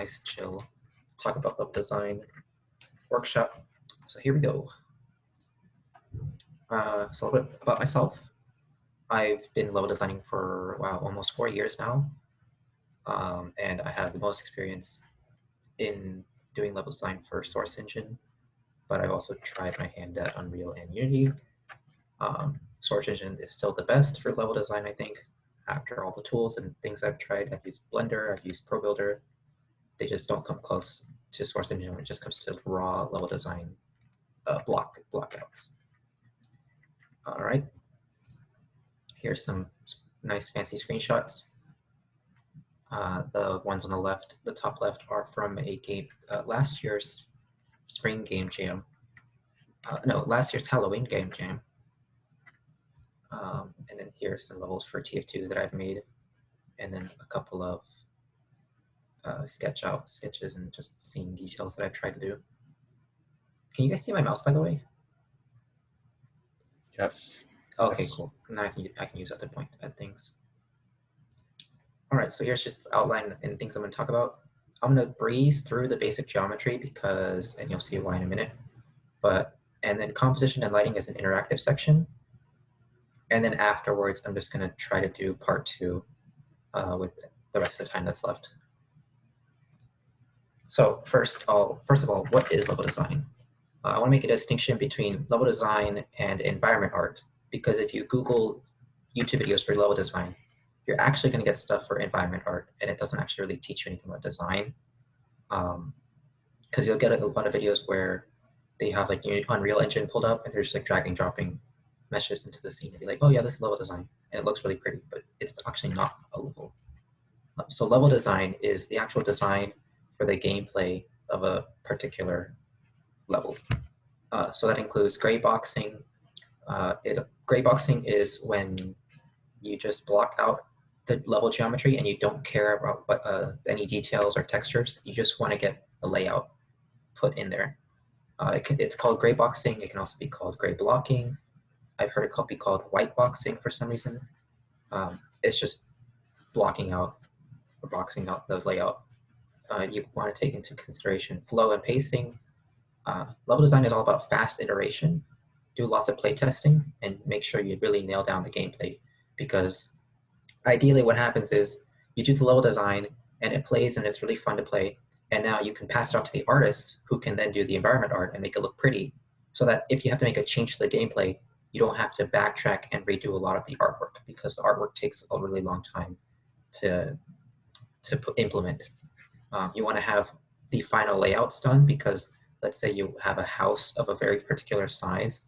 nice chill talk about level design workshop. So here we go. So a little bit about myself. I've been level designing for, wow, almost 4 years now. And I have the most experience in doing level design for Source Engine, but I've also tried my hand at Unreal and Unity. Source Engine is still the best for level design, I think. After all the tools and things I've tried, I've used Blender, I've used Pro Builder. They just don't come close to Source Engine when it just comes to raw level design blockouts. All right, here's some nice fancy screenshots. The ones on the left, the top left, are from a game, last year's spring game jam. No, last year's Halloween game jam. And then here's some levels for TF2 that I've made, and then a couple of sketches and just scene details that I've tried to do. Can you guys see my mouse, by the way? Yes. Okay, Yes. cool. Now I can use that to point at things. All right, so here's just the outline and things I'm going to talk about. I'm going to breeze through the basic geometry because, and you'll see why in a minute. And then composition and lighting is an interactive section. And then afterwards, I'm just going to try to do part 2 with the rest of the time that's left. So first of all, what is level design? I want to make a distinction between level design and environment art, because if you Google YouTube videos for level design, you're actually going to get stuff for environment art, and it doesn't actually really teach you anything about design. Because you'll get a lot of videos where they have like Unreal Engine pulled up, and they're just like dragging, dropping meshes into the scene and be like, oh yeah, this is level design, and it looks really pretty, but it's actually not a level. So level design is the actual design for the gameplay of a particular level. So that includes gray boxing. Gray boxing is when you just block out the level geometry and you don't care about what, any details or textures. You just want to get the layout put in there. It's called gray boxing. It can also be called gray blocking. I've heard it be called white boxing for some reason. It's just blocking out or boxing out the layout. You want to take into consideration flow and pacing. Level design is all about fast iteration. Do lots of play testing and make sure you really nail down the gameplay, because ideally what happens is you do the level design and it plays and it's really fun to play, and now you can pass it off to the artists who can then do the environment art and make it look pretty, so that if you have to make a change to the gameplay, you don't have to backtrack and redo a lot of the artwork, because the artwork takes a really long time to implement. You want to have the final layouts done, because let's say you have a house of a very particular size.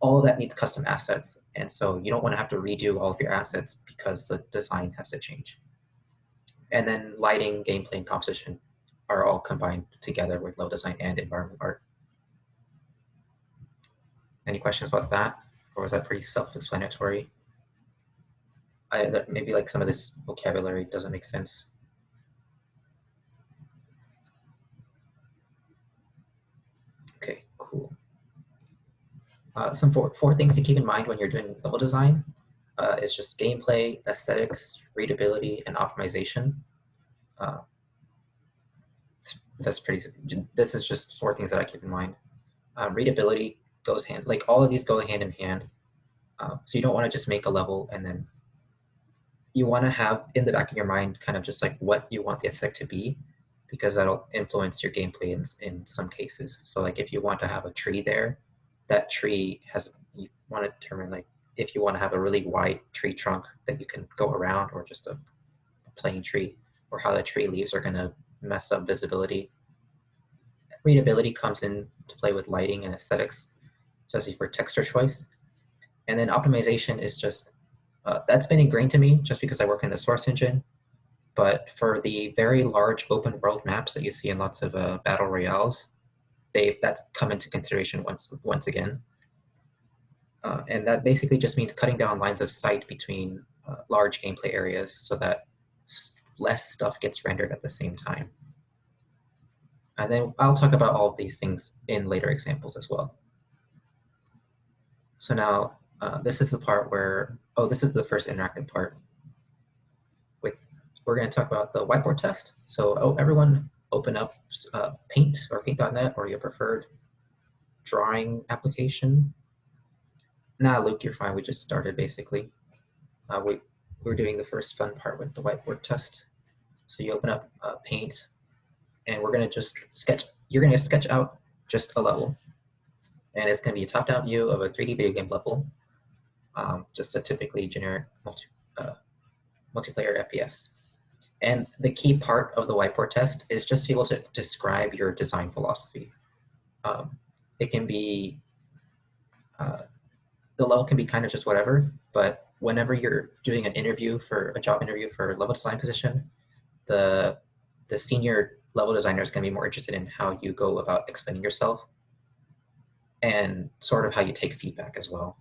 All of that needs custom assets, and so you don't want to have to redo all of your assets because the design has to change. And then lighting, gameplay, and composition are all combined together with level design and environment art. Any questions about that? Or was that pretty self-explanatory? Maybe like some of this vocabulary doesn't make sense. Okay, cool. Some four things to keep in mind when you're doing level design is just gameplay, aesthetics, readability, and optimization. That's pretty. This is just 4 things that I keep in mind. Readability goes all of these go hand in hand. So you don't want to just make a level and then you want to have in the back of your mind kind of just like what you want the aesthetic to be, because that'll influence your gameplay in some cases. So like if you want to have a tree there, that tree you want to determine like if you want to have a really wide tree trunk that you can go around, or just a plain tree, or how the tree leaves are going to mess up visibility. Readability comes into play with lighting and aesthetics, especially for texture choice. And then optimization is just, that's been ingrained to me just because I work in the Source Engine. But for the very large open world maps that you see in lots of battle royales, that's come into consideration once again. And that basically just means cutting down lines of sight between large gameplay areas so that less stuff gets rendered at the same time. And then I'll talk about all of these things in later examples as well. So now this is the part where, this is the first interactive part with we're going to talk about the whiteboard test. So everyone open up Paint or Paint.net or your preferred drawing application. Nah, Luke, you're fine. We just started basically. We're doing the first fun part with the whiteboard test. So you open up Paint, and we're going to just sketch. You're going to sketch out just a level, and it's going to be a top-down view of a 3D video game level, just a typically generic multiplayer FPS. And the key part of the whiteboard test is just to be able to describe your design philosophy. It can be, the level can be kind of just whatever, but whenever you're doing an interview for a job interview for a level design position, the senior level designer is going to be more interested in how you go about explaining yourself and sort of how you take feedback as well.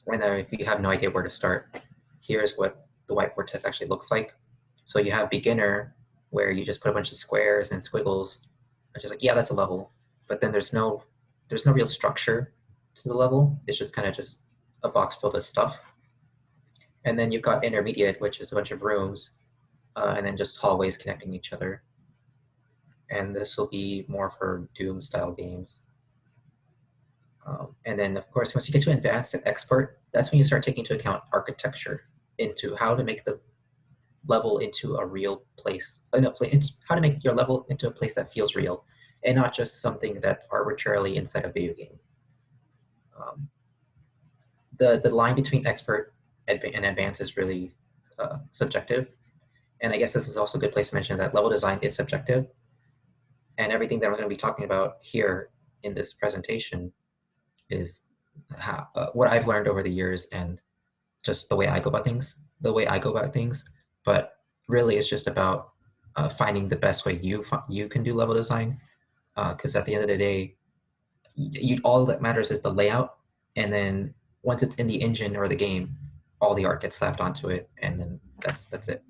And then if you have no idea where to start, here's what the whiteboard test actually looks like. So you have beginner, where you just put a bunch of squares and squiggles, and just like, yeah, that's a level. But then there's no real structure to the level. It's just kind of just a box filled with stuff. And then you've got intermediate, which is a bunch of rooms, and then just hallways connecting each other. And this will be more for Doom style games. And then of course, once you get to advanced and expert, that's when you start taking into account architecture, into how to make the level into a real place, how to make your level into a place that feels real, and not just something that's arbitrarily inside a video game. The line between expert and advanced is really subjective. And I guess this is also a good place to mention that level design is subjective. And everything that I'm going to be talking about here in this presentation is how, what I've learned over the years and just the way I go about things, But really, it's just about finding the best way you can do level design. Because at the end of the day, all that matters is the layout. And then once it's in the engine or the game, all the art gets slapped onto it, and then that's it.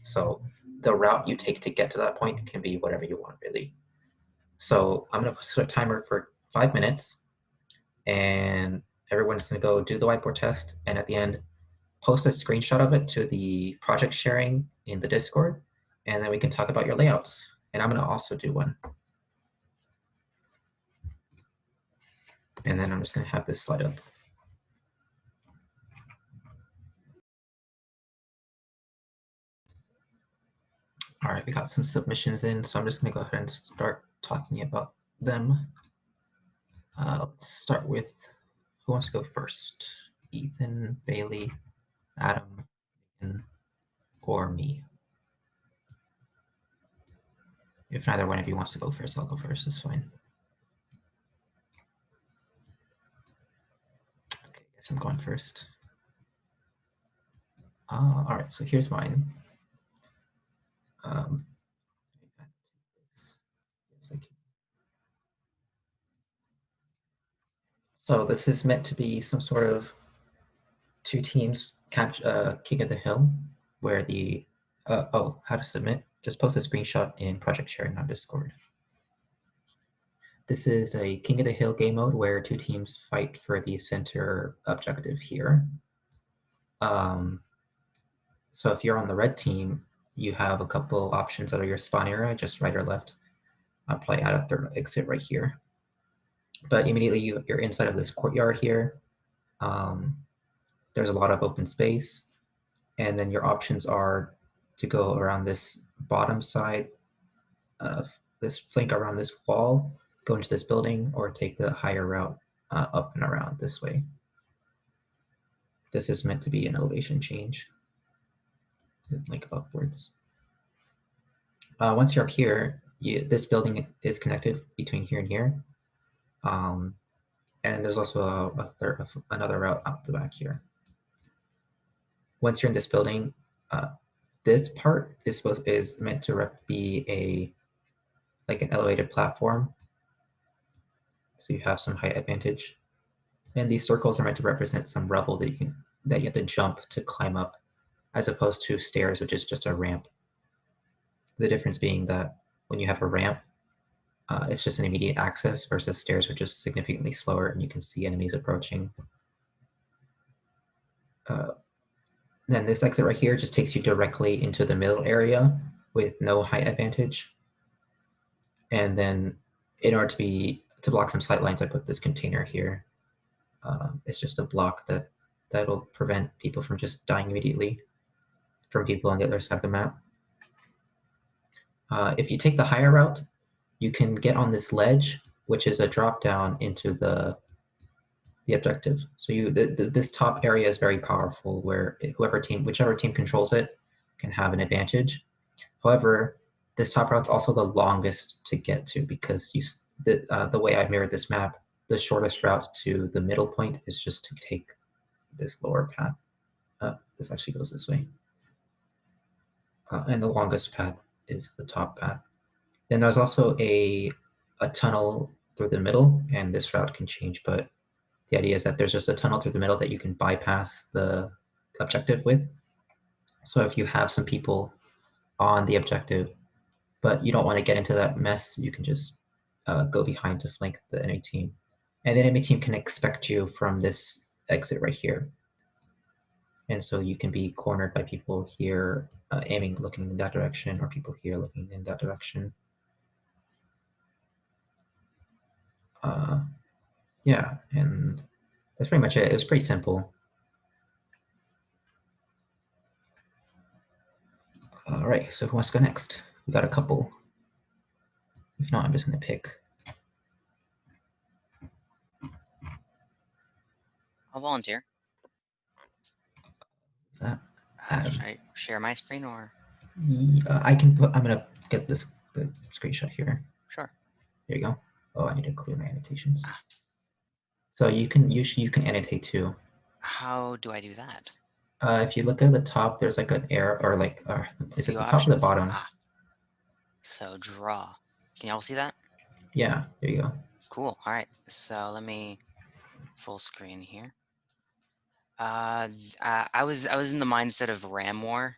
So the route you take to get to that point can be whatever you want, really. So I'm going to put a timer for 5 minutes, and everyone's going to go do the whiteboard test. And at the end, post a screenshot of it to the project sharing in the Discord, and then we can talk about your layouts. And I'm going to also do one. And then I'm just going to have this slide up. All right, we got some submissions in, so I'm just going to go ahead and start talking about them. Let's start with, who wants to go first? Ethan, Bailey, Adam, or me? If neither one of you wants to go first, I'll go first. It's fine. Okay, guess I'm going first. All right, so here's mine. So this is meant to be some sort of two teams King of the Hill, where the, how to submit, just post a screenshot in project sharing on Discord. This is a King of the Hill game mode where two teams fight for the center objective here. So if you're on the red team, you have a couple options that are your spawn area, just right or left. I'll probably add a third exit right here. But immediately you're inside of this courtyard here. There's a lot of open space. And then your options are to go around this bottom side of this flank around this wall, go into this building, or take the higher route up and around this way. This is meant to be an elevation change, like upwards. Once you're up here, this building is connected between here and here. And there's also another route out the back here. Once you're in this building, this part is meant to be like an elevated platform. So you have some height advantage. And these circles are meant to represent some rubble that you have to jump to climb up, as opposed to stairs, which is just a ramp. The difference being that when you have a ramp, it's just an immediate access, versus stairs, which is significantly slower and you can see enemies approaching. Then this exit right here just takes you directly into the middle area with no height advantage. And then in order to block some sight lines, I put this container here. It's just a block that'll prevent people from just dying immediately from people on the other side of the map. If you take the higher route, you can get on this ledge, which is a drop down into the objective. So this top area is very powerful, where whichever team controls it can have an advantage. However, this top route's also the longest to get to, because the way I've mirrored this map, the shortest route to the middle point is just to take this lower path. This actually goes this way. And the longest path is the top path. Then there's also a tunnel through the middle, and this route can change, but the idea is that there's just a tunnel through the middle that you can bypass the objective with. So if you have some people on the objective, but you don't want to get into that mess, you can just go behind to flank the enemy team. And the enemy team can expect you from this exit right here. And so you can be cornered by people here aiming, looking in that direction, or people here looking in that direction. Yeah, and that's pretty much it. It was pretty simple. All right, so who wants to go next? We got a couple. If not, I'm just gonna pick. I'll volunteer. Is that? Should I share my screen or? I can put. I'm gonna get the screenshot here. Sure. There you go. Oh, I need to clear my annotations. So you can annotate too. How do I do that? If you look at the top, there's like an arrow, or like, is it the top or the bottom? So draw. Can y'all see that? Yeah, there you go. Cool. All right. So let me full screen here. I was in the mindset of Ram War,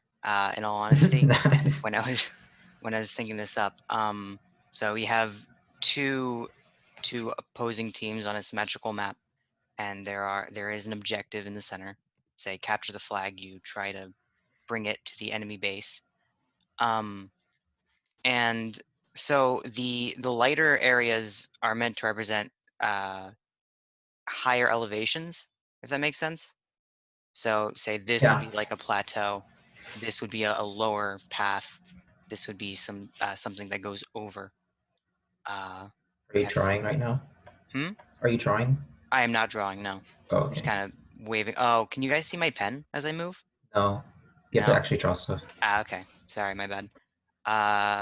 in all honesty, Nice. when I was thinking this up. So we have two opposing teams on a symmetrical map, and there is an objective in the center. Say capture the flag. You try to bring it to the enemy base. And so the lighter areas are meant to represent higher elevations, if that makes sense. So say this would be like a plateau. This would be a lower path. This would be something that goes over. Are you drawing right now? Hmm? Are you drawing? I am not drawing, no. Oh, okay. Just kind of waving. Oh, can you guys see my pen as I move? No. You have to actually draw stuff. Okay. Sorry, my bad.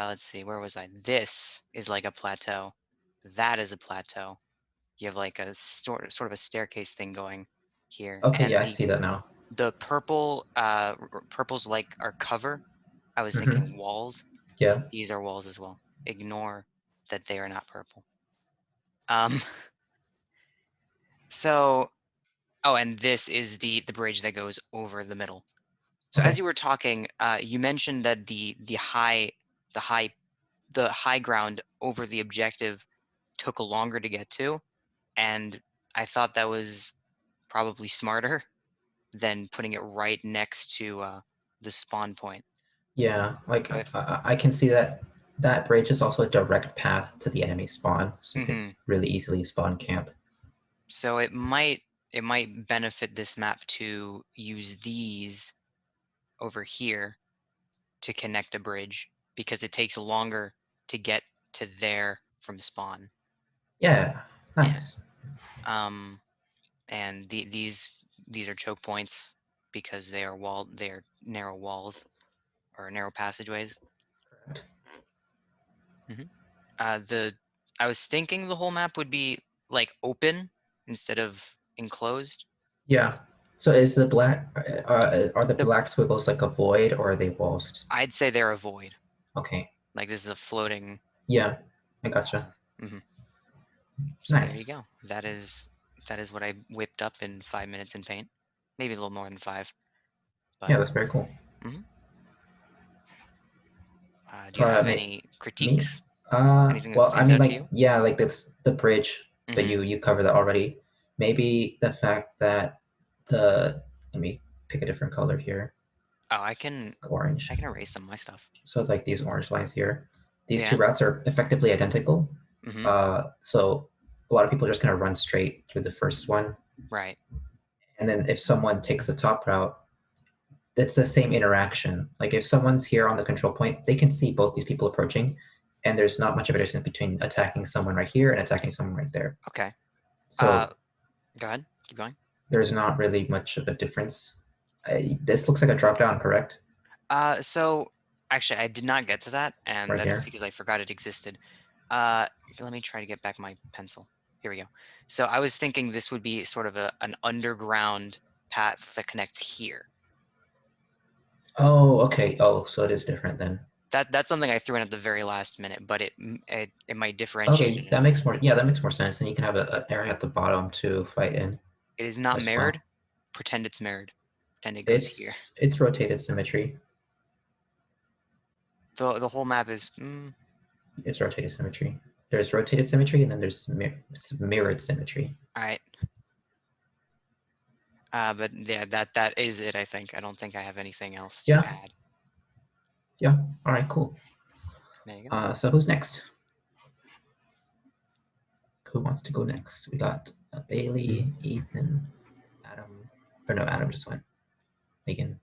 Let's see, where was I? This is like a plateau. That is a plateau. You have like a sort of a staircase thing going here. Okay, and yeah, I see that now. The purple's like our cover. I was thinking walls. Yeah. These are walls as well. Ignore that they are not purple. So, oh, and this is the bridge that goes over the middle. So as you were talking, you mentioned that the high ground over the objective took longer to get to, and I thought that was probably smarter than putting it right next to the spawn point. Yeah, like I can see that bridge is also a direct path to the enemy spawn, so you can really easily spawn camp. So it might benefit this map to use these over here to connect a bridge, because it takes longer to get to there from spawn. Yeah, nice. Yeah. And these are choke points because they are narrow walls or narrow passageways. Correct. I was thinking the whole map would be like open instead of enclosed. Yeah. So is the black are the black squiggles like a void, or are they walls? I'd say they're a void. Okay. Like this is a floating. Yeah, I gotcha. So Nice. there you go. That is what I whipped up in 5 minutes in Paint. Maybe a little more than 5. But, yeah, that's very cool. Do you have any critiques? Anything that stands out to you? Yeah, like that's the bridge, but you covered that already. Maybe the fact that let me pick a different color here. Oh, I can orange. erase some of my stuff. So like these orange lines here, these two Yeah. routes are effectively identical. Mm-hmm. So a lot of people are just gonna run straight through the first one. Right. And then if someone takes the top route, it's the same interaction. Like if someone's here on the control point, they can see both these people approaching, and there's not much of a distance between attacking someone right here and attacking someone right there. Okay. So Go ahead. Keep going. there's not really much of a difference. This looks like a drop down, correct? So actually, I did not get to that, and Right that is here. because I forgot it existed. Let me try to get back my pencil. Here we go. So I was thinking this would be sort of an underground path that connects here. Oh, okay. Oh, so it is different then. That's something I threw in at the very last minute, but it might differentiate Okay, it that enough. makes more. Yeah, that makes more sense. And you can have an area at the bottom to fight in It is not as well. mirrored. Pretend it's mirrored. Pretend it goes here. It's rotated symmetry. The whole map is. It's rotated symmetry. There's rotated symmetry, and then there's mirrored symmetry. All right. But yeah, that is it. I think. I don't think I have anything else to add. Yeah. All right. Cool. There you go. So who's next? Who wants to go next? We got Bailey, Ethan, Adam. Or no, Adam just went. Megan.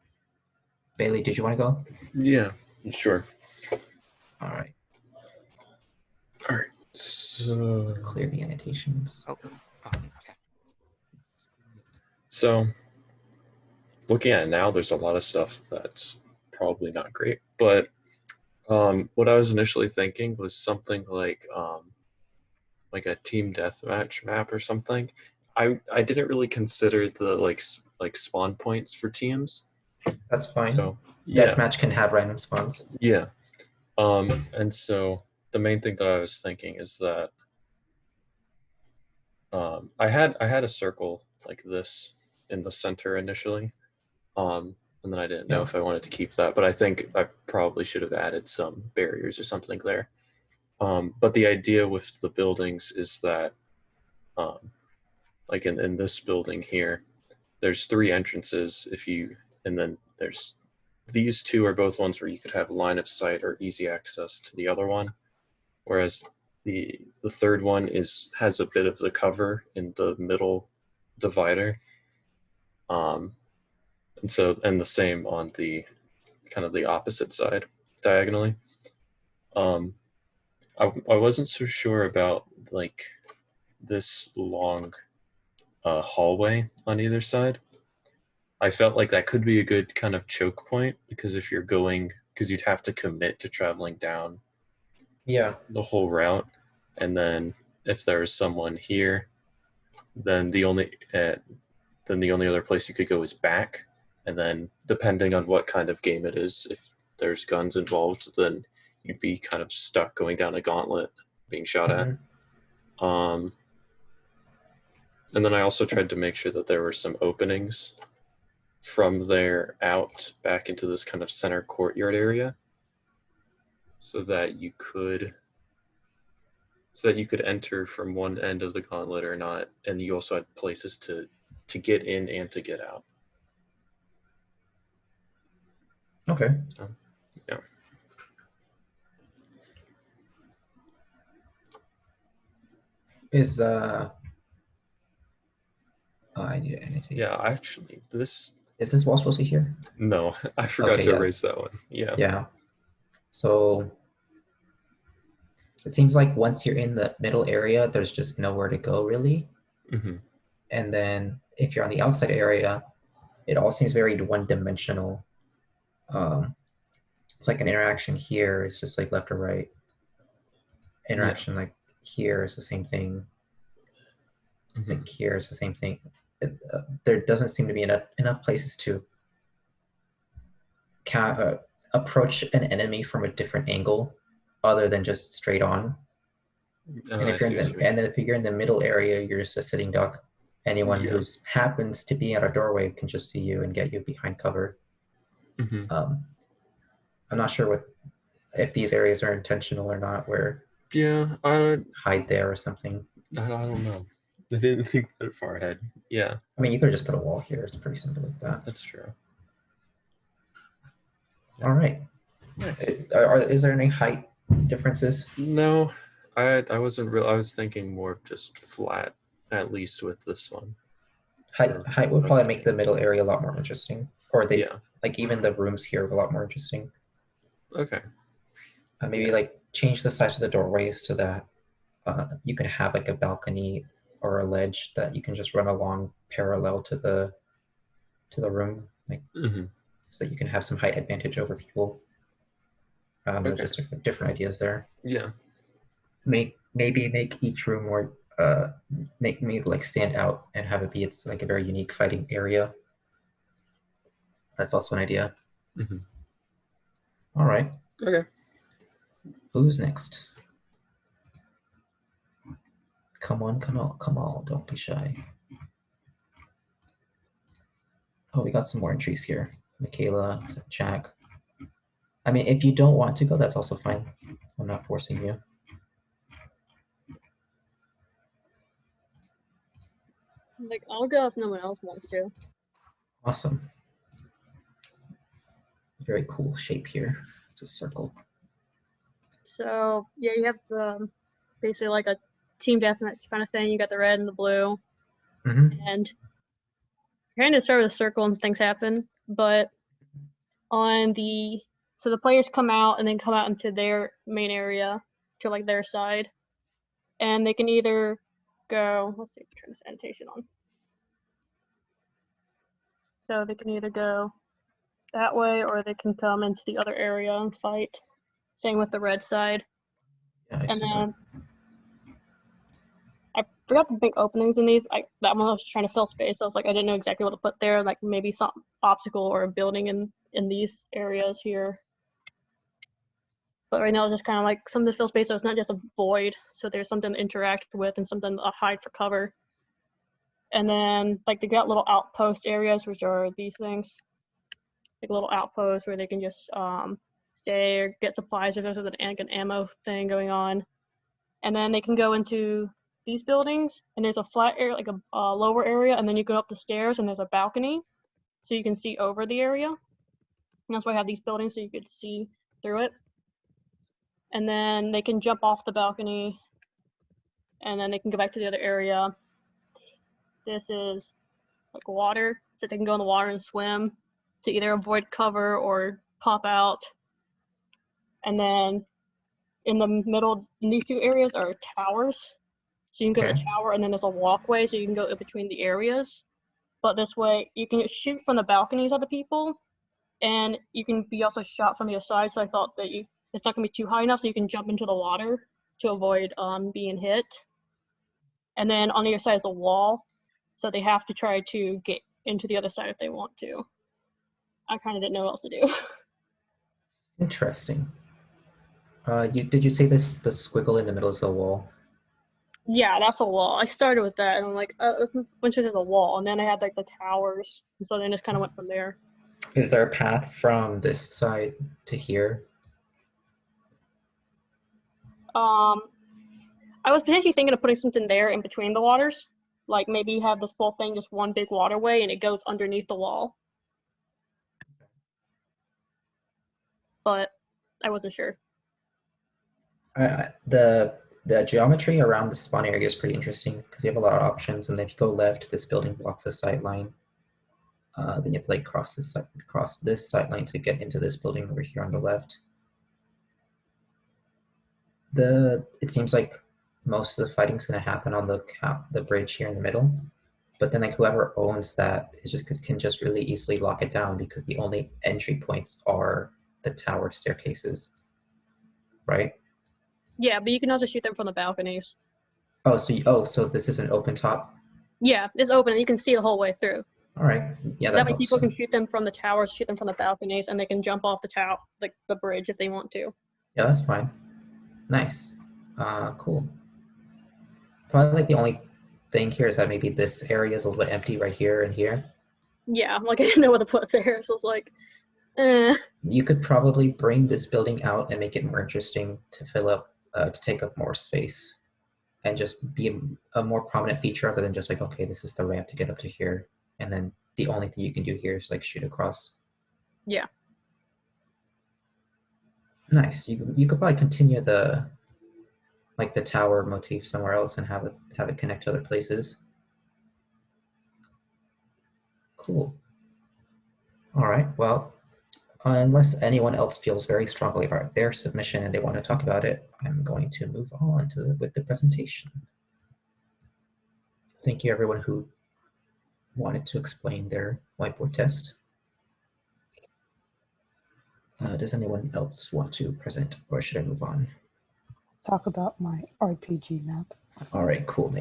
Bailey, did you want to go? Yeah, sure. All right. All right. So let's clear the annotations. Oh, okay. So looking at it now, there's a lot of stuff that's probably not great, but what I was initially thinking was something like a team deathmatch map or something. I didn't really consider the like spawn points for teams. That's fine. So yeah, deathmatch can have random spawns. Yeah. And so the main thing that I was thinking is that I had a circle like this in the center initially, and then I didn't know if I wanted to keep that, but I think I probably should have added some barriers or something there. But the idea with the buildings is that, like in this building here, there's 3 entrances. And then there's these 2 are both ones where you could have line of sight or easy access to the other one, whereas the third one has a bit of the cover in the middle divider, and the same on the kind of the opposite side diagonally. I wasn't so sure about like this long hallway on either side. I felt like that could be a good kind of choke point, because if you're going, because you'd have to commit to traveling down the whole route, and then if there's someone here, then the only other place you could go is back, and then depending on what kind of game it is, if there's guns involved, then you'd be kind of stuck going down a gauntlet being shot at. And then I also tried to make sure that there were some openings from there out back into this kind of center courtyard area, so that you could enter from one end of the gauntlet or not, and you also had places to get in and to get out. Okay. So, yeah. I need to annotate. Yeah, actually, this is this wall supposed to be here? No, I forgot to erase that one. Yeah. Yeah. So it seems like once you're in the middle area, there's just nowhere to go really. And then if you're on the outside area, it all seems very one-dimensional. It's like an interaction here is just like left or right. Interaction like here is the same thing. Like here is the same thing. There doesn't seem to be enough places to approach an enemy from a different angle other than just straight on. And if you're in the middle area, you're just a sitting duck. Anyone who happens to be at a doorway can just see you and get you behind cover. I'm not sure if these areas are intentional or not, where I hide there or something. I don't know. I didn't think that far ahead. Yeah. I mean, you could just put a wall here. It's pretty simple like that. That's true. All right. Nice. Is there any height differences? No, I wasn't real. I was thinking more of just flat, at least with this one. Height would I was probably make thinking- the middle area a lot more interesting. Or they Yeah. like even the rooms here are a lot more interesting. Okay. Maybe Yeah. like change the size of the doorways so that you can have like a balcony or a ledge that you can just run along parallel to the room, like Hmm. so you can have some height advantage over people. Okay. Just different ideas there. Yeah. Maybe make each room more make me like stand out and have it be it's like a very unique fighting area. That's also an idea. Hmm. All right, Okay. who's next? Come on, come on, don't be shy. Oh, we got some more entries here. Michaela, Jack. I mean, if you don't want to go, that's also fine. I'm not forcing you. Like, I'll go if no one else wants to. Awesome. Very cool shape here. It's a circle. So yeah, you have the basically like a team deathmatch kind of thing. You got the red and the blue, Mm-hmm. and you're kind of start with a circle and things happen. But on the the players come out and then come out into their main area to like their side, and they can either go. Let's see, turn this annotation on. So they can either go that way or they can come into the other area and fight. Same with the red side. Yeah, I And see then I forgot to make openings in these. That one I was trying to fill space. So I was like, I didn't know exactly what to put there. Like maybe some obstacle or a building in these areas here. But right now it's just kind of like something to fill space. So it's not just a void. So there's something to interact with and something to hide for cover. And then like they got little outpost areas, which are these things. Like little outposts where they can just stay or get supplies if there's an ammo thing going on. And then they can go into these buildings, and there's a flat area, like a lower area, and then you go up the stairs, and there's a balcony, so you can see over the area. And that's why I have these buildings, so you could see through it. And then they can jump off the balcony, and then they can go back to the other area. This is like water, so they can go in the water and swim to either avoid cover or pop out. And then in the middle, in these two areas are towers. So you can go to the tower, and then there's a walkway, so you can go in between the areas. But this way, you can shoot from the balconies of the people, and you can be also shot from the other side. So I thought that it's not going to be too high enough, so you can jump into the water to avoid being hit. And then on the other side is a wall, so they have to try to get into the other side if they want to. I kind of didn't know what else to do. Interesting. Did you say the squiggle in the middle is the wall? Yeah, that's a wall. I started with that, and I'm like, went to the wall, and then I had like the towers, and so then just kind of went from there. Is there a path from this side to here? I was potentially thinking of putting something there in between the waters, like maybe you have this whole thing just one big waterway, and it goes underneath the wall. But I wasn't sure. The geometry around the spawn area is pretty interesting because you have a lot of options, and if you go left, this building blocks the sight line. Then you have to like cross this sight line to get into this building over here on the left. It seems like most of the fighting is going to happen on the bridge here in the middle, but then like whoever owns that can just really easily lock it down because the only entry points are the tower staircases, right? Yeah, but you can also shoot them from the balconies. Oh, so this is an open top? Yeah, it's open and you can see the whole way through. All right. Yeah, so that way people can shoot them from the towers, shoot them from the balconies, and they can jump off the bridge if they want to. Yeah, that's fine. Nice. Cool. Probably like the only thing here is that maybe this area is a little bit empty right here and here. Yeah, like I didn't know what to put there, so it's like, eh. You could probably bring this building out and make it more interesting to fill up, to take up more space, and just be a more prominent feature other than just like, okay, this is the ramp to get up to here, and then the only thing you can do here is like shoot across. Yeah. Nice. You could probably continue the tower motif somewhere else and have it connect to other places. Cool. All right. Well, unless anyone else feels very strongly about their submission and they want to talk about it, I'm going to move on with the presentation. Thank you, everyone who wanted to explain their whiteboard test. Does anyone else want to present, or should I move on? Talk about my RPG map. All right, cool.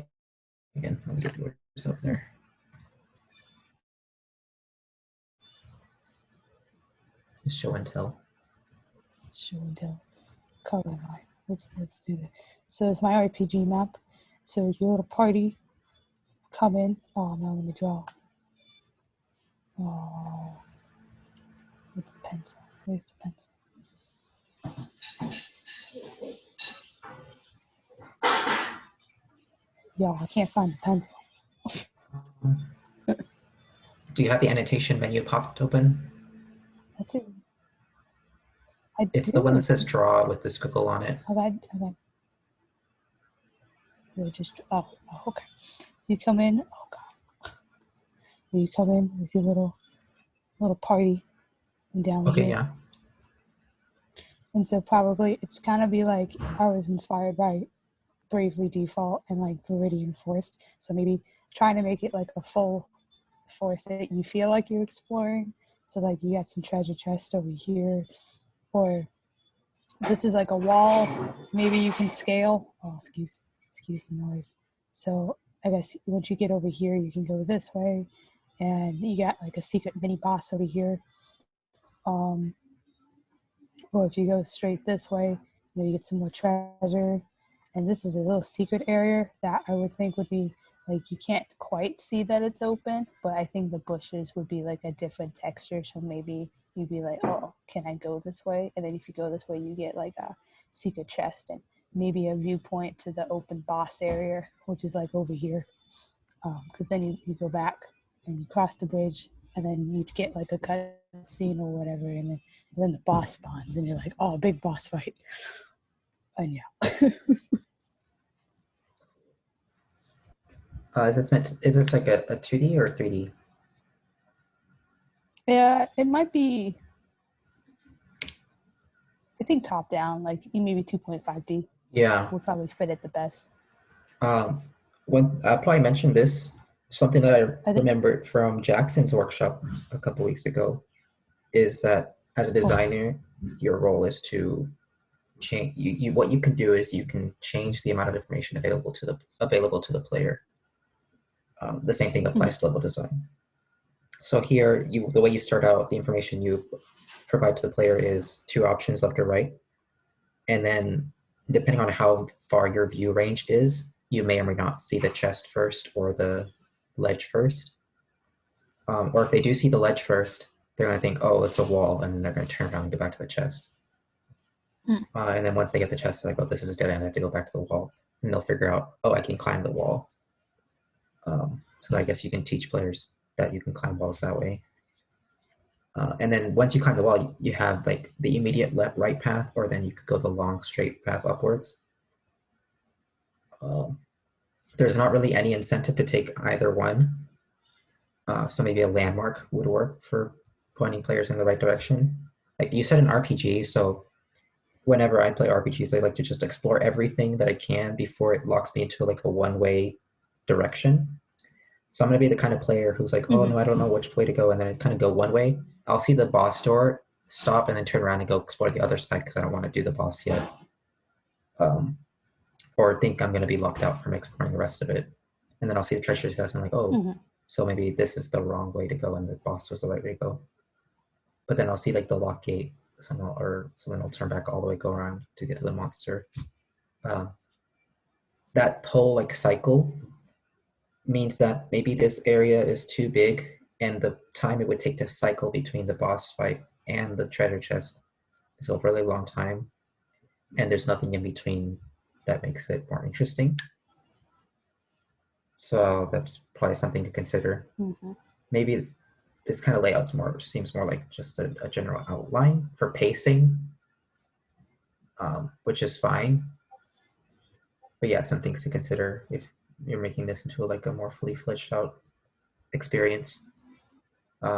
Again, let me get yours up there. Show and tell. Show and tell. Color line. Let's do that. So it's my RPG map. So your little party come in. Oh, now let me draw. Oh, with the pencil. Where's the pencil? Yo, I can't find the pencil. Do you have the annotation menu popped open? That's it. It's the one that says draw with the squiggle on it. Okay. Oh, okay. So you come in. Oh God. You come in with your little party and down Okay, here. yeah. And so probably it's kind of be like I was inspired by Bravely Default and like Viridian Forest. So maybe trying to make it like a full forest that you feel like you're exploring. So like you got some treasure chest over here, or this is like a wall. Maybe you can scale. Oh, excuse the noise. So I guess once you get over here, you can go this way, and you got like a secret mini boss over here. Or if you go straight this way, you get some more treasure. And this is a little secret area that I would think would be like, you can't quite see that it's open, but I think the bushes would be like a different texture. So maybe you'd be like, oh, can I go this way? And then if you go this way, you get like a secret chest and maybe a viewpoint to the open boss area, which is like over here. Because then you go back and you cross the bridge, and then you get like a cut scene or whatever, and then the boss spawns, and you're like, oh, big boss fight. And yeah. Is this like a 2D or 3D? Yeah, it might be, I think top down, like maybe 2.5D. Yeah. Would probably fit it the best. When I probably mentioned this, something that I remembered from Jackson's workshop a couple weeks ago is that as a designer, your role is to change. What you can do is you can change the amount of information available to the player. The same thing applies to level design. So here, the way you start out, the information you provide to the player is 2 options, left or right, and then depending on how far your view range is, you may or may not see the chest first or the ledge first. Or if they do see the ledge first, they're going to think, oh, it's a wall, and then they're going to turn around and go back to the chest. And then once they get the chest, they're like, oh, this is a dead end, I have to go back to the wall. And they'll figure out, oh, I can climb the wall. So I guess you can teach players that you can climb walls that way. And then once you climb the wall, you have like the immediate right path, or then you could go the long straight path upwards. There's not really any incentive to take either one. So maybe a landmark would work for pointing players in the right direction. Like you said, an RPG, so whenever I play RPGs, I like to just explore everything that I can before it locks me into like a one-way direction. So I'm going to be the kind of player who's like, oh, no, I don't know which way to go, and then I kind of go one way. I'll see the boss door, stop, and then turn around and go explore the other side because I don't want to do the boss yet. Or think I'm going to be locked out from exploring the rest of it. And then I'll see the treasure chest and I'm like, oh, so maybe this is the wrong way to go and the boss was the right way to go. But then I'll see like the lock gate, so then I'll turn back all the way, go around to get to the monster. That whole like cycle means that maybe this area is too big and the time it would take to cycle between the boss fight and the treasure chest is a really long time, and there's nothing in between that makes it more interesting. So that's probably something to consider. Maybe this kind of layout's seems more like just a general outline for pacing. which is fine. But yeah, some things to consider if you're making this into like a more fully fleshed out experience.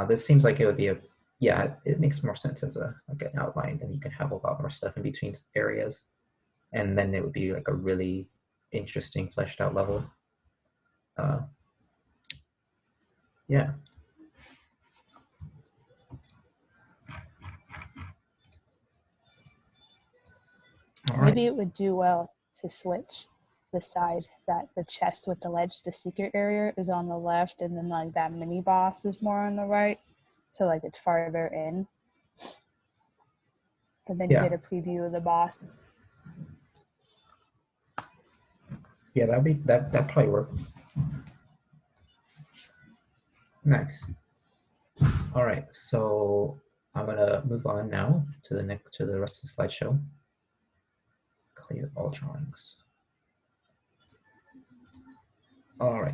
This seems like it would be yeah, it makes more sense as like an outline, and you can have a lot more stuff in between areas, and then it would be like a really interesting fleshed out level. Yeah. Maybe it would do well to switch the side that the chest with the ledge, the secret area, is on the left, and then like that mini boss is more on the right, so like it's farther in. And then you get a preview of the boss. Yeah, that probably work. Nice. All right, so I'm gonna move on now to the rest of the slideshow. Clear all drawings. All right.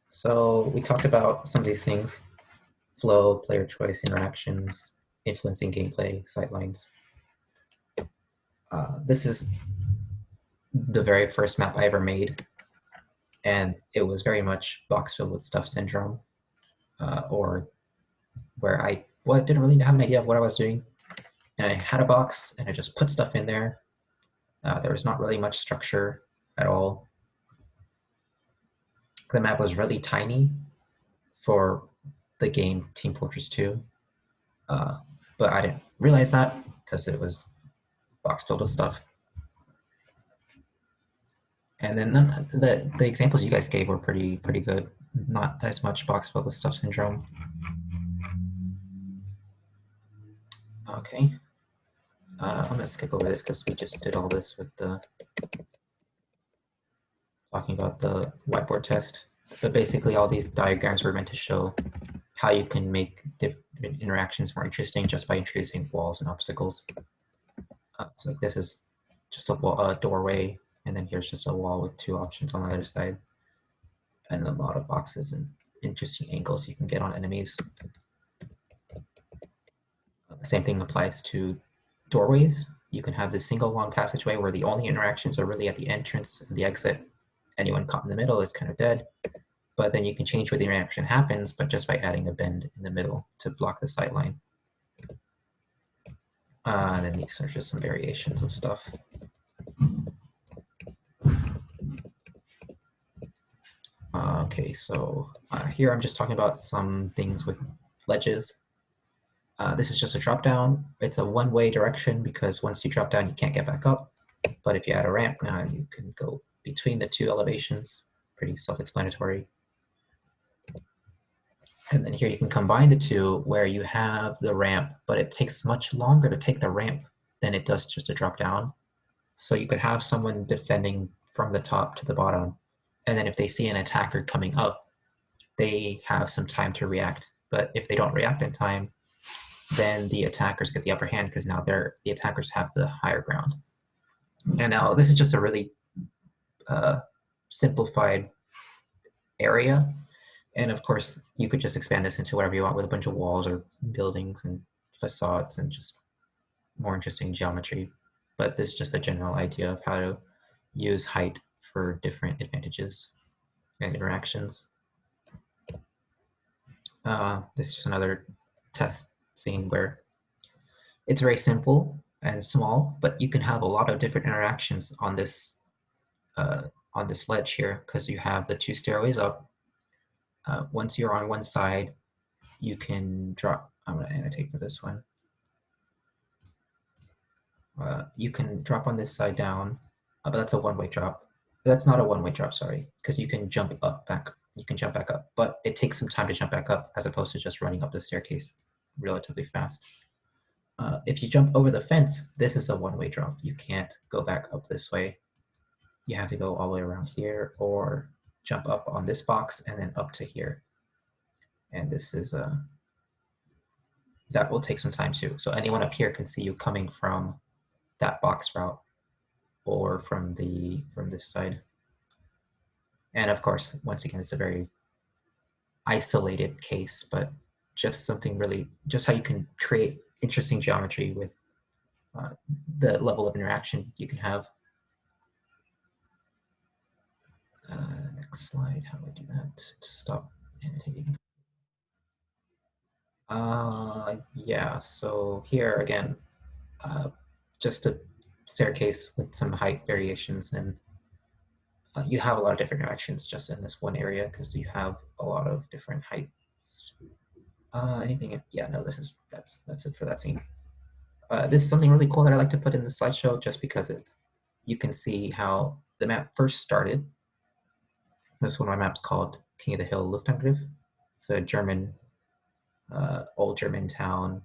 So we talked about some of these things: flow, player choice, interactions, influencing gameplay, sightlines. This is the very first map I ever made, and it was very much box filled with stuff syndrome, or where I didn't really have an idea of what I was doing, and I had a box and I just put stuff in there. There was not really much structure at all. The map was really tiny for the game Team Fortress 2, but I didn't realize that because it was box filled with stuff. And then the examples you guys gave were pretty good. Not as much box filled with stuff syndrome. Okay. I'm gonna skip over this because we just did all this with the talking about the whiteboard test. But basically all these diagrams were meant to show how you can make different interactions more interesting just by introducing walls and obstacles. So like this is just a doorway, and then here's just a wall with two options on the other side, and a lot of boxes and interesting angles you can get on enemies. The same thing applies to doorways. You can have this single long passageway where the only interactions are really at the entrance and the exit. Anyone caught in the middle is kind of dead. But then you can change where the interaction happens, but just by adding a bend in the middle to block the sight line. And then these are just some variations of stuff. Okay, so here I'm just talking about some things with ledges. This is just a drop down. It's a one-way direction because once you drop down, you can't get back up. But if you add a ramp, now you can go between the two elevations. Pretty self-explanatory. And then here you can combine the two where you have the ramp, but it takes much longer to take the ramp than it does just to drop down. So you could have someone defending from the top to the bottom. And then if they see an attacker coming up, they have some time to react. But if they don't react in time, then the attackers get the upper hand because now the attackers have the higher ground. And now this is just a really simplified area. And of course, you could just expand this into whatever you want with a bunch of walls or buildings and facades and just more interesting geometry. But this is just a general idea of how to use height for different advantages and interactions. This is just another test scene where it's very simple and small, but you can have a lot of different interactions on this ledge here because you have the two stairways up. Once you're on one side, you can drop. I'm going to annotate for this one. You can drop on this side down, but that's a one-way drop. That's not a one-way drop, sorry, because you can jump up back. You can jump back up, but it takes some time to jump back up as opposed to just running up the staircase relatively fast. If you jump over the fence, this is a one-way drop. You can't go back up this way. You have to go all the way around here or jump up on this box and then up to here. And this is that will take some time too. So anyone up here can see you coming from that box route or from this side. And of course, once again, it's a very isolated case, but just something really, just how you can create interesting geometry with the level of interaction you can have. Next slide, how do I do that to stop annotating? Yeah, so here again, just a staircase with some height variations, and you have a lot of different directions just in this one area because you have a lot of different heights. Anything? Yeah, no, that's it for that scene. This is something really cool that I like to put in the slideshow just because you can see how the map first started. This one of my maps called King of the Hill Luftangriff. It's a German, old German town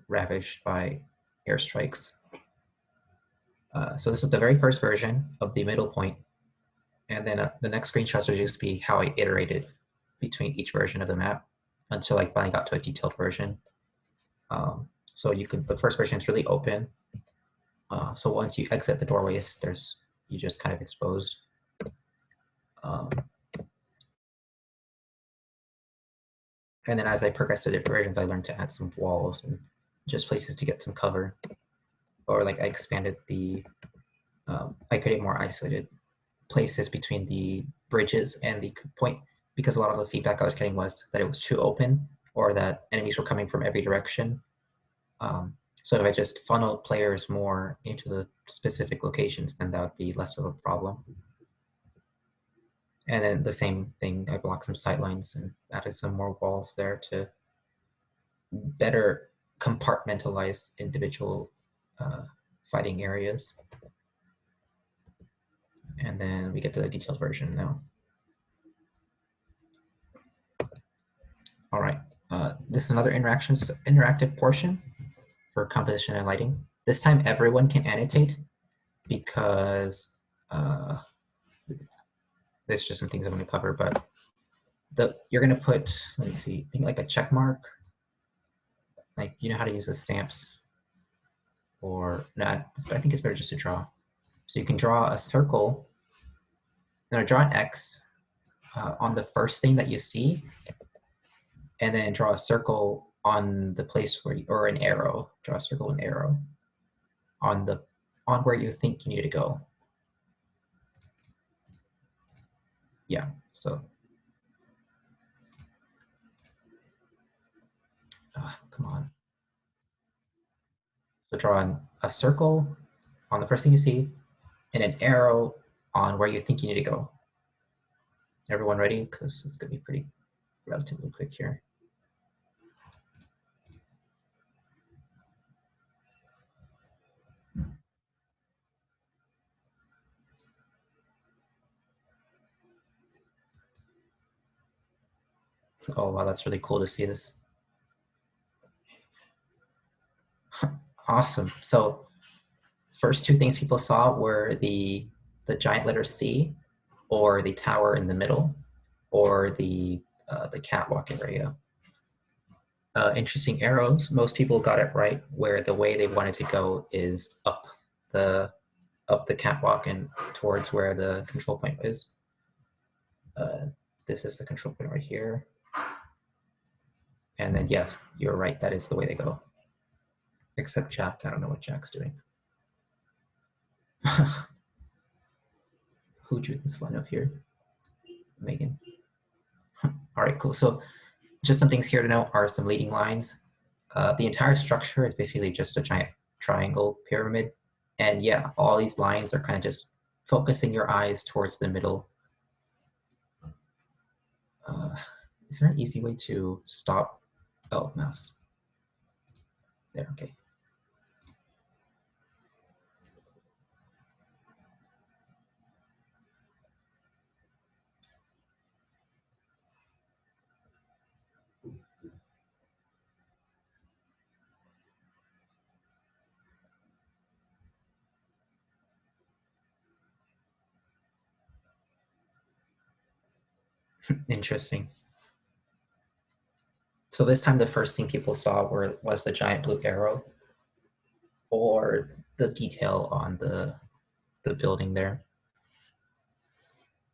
ravished by airstrikes. So this is the very first version of the middle point. And then the next screenshots are just to be how I iterated between each version of the map until I finally got to a detailed version. So the first version is really open. So once you exit the doorways, you just kind of exposed. And then as I progressed to different versions, I learned to add some walls and just places to get some cover. Or like I expanded I created more isolated places between the bridges and the point, because a lot of the feedback I was getting was that it was too open or that enemies were coming from every direction. So if I just funneled players more into the specific locations, then that would be less of a problem. And then the same thing, I blocked some sightlines and added some more walls there to better compartmentalize individual fighting areas. And then we get to the detailed version now. All right, this is another interactive portion for composition and lighting. This time everyone can annotate because there's just some things I'm going to cover, but you're going to put, let me see, think like a check mark. Like, you know how to use the stamps, or not? I think it's better just to draw. So you can draw a circle. Now draw an X on the first thing that you see, and then draw a circle on the place where or an arrow. Draw a circle and arrow on where you think you need to go. Yeah, so come on. So draw a circle on the first thing you see and an arrow on where you think you need to go. Everyone ready? Because it's going to be pretty relatively quick here. Oh, wow, that's really cool to see this. Awesome. So first two things people saw were the giant letter C, or the tower in the middle, or the catwalk area. Interesting arrows. Most people got it right, where the way they wanted to go is up the catwalk and towards where the control point is. This is the control point right here. And then yes, you're right, that is the way they go. Except Jack, I don't know what Jack's doing. Who drew this line up here? Megan. All right, cool. So just some things here to know are some leading lines. The entire structure is basically just a giant triangle pyramid. And yeah, all these lines are kind of just focusing your eyes towards the middle. Is there an easy way to stop? Oh, mouse. There, okay. Interesting. So this time the first thing people saw was the giant blue arrow, or the detail on the building there.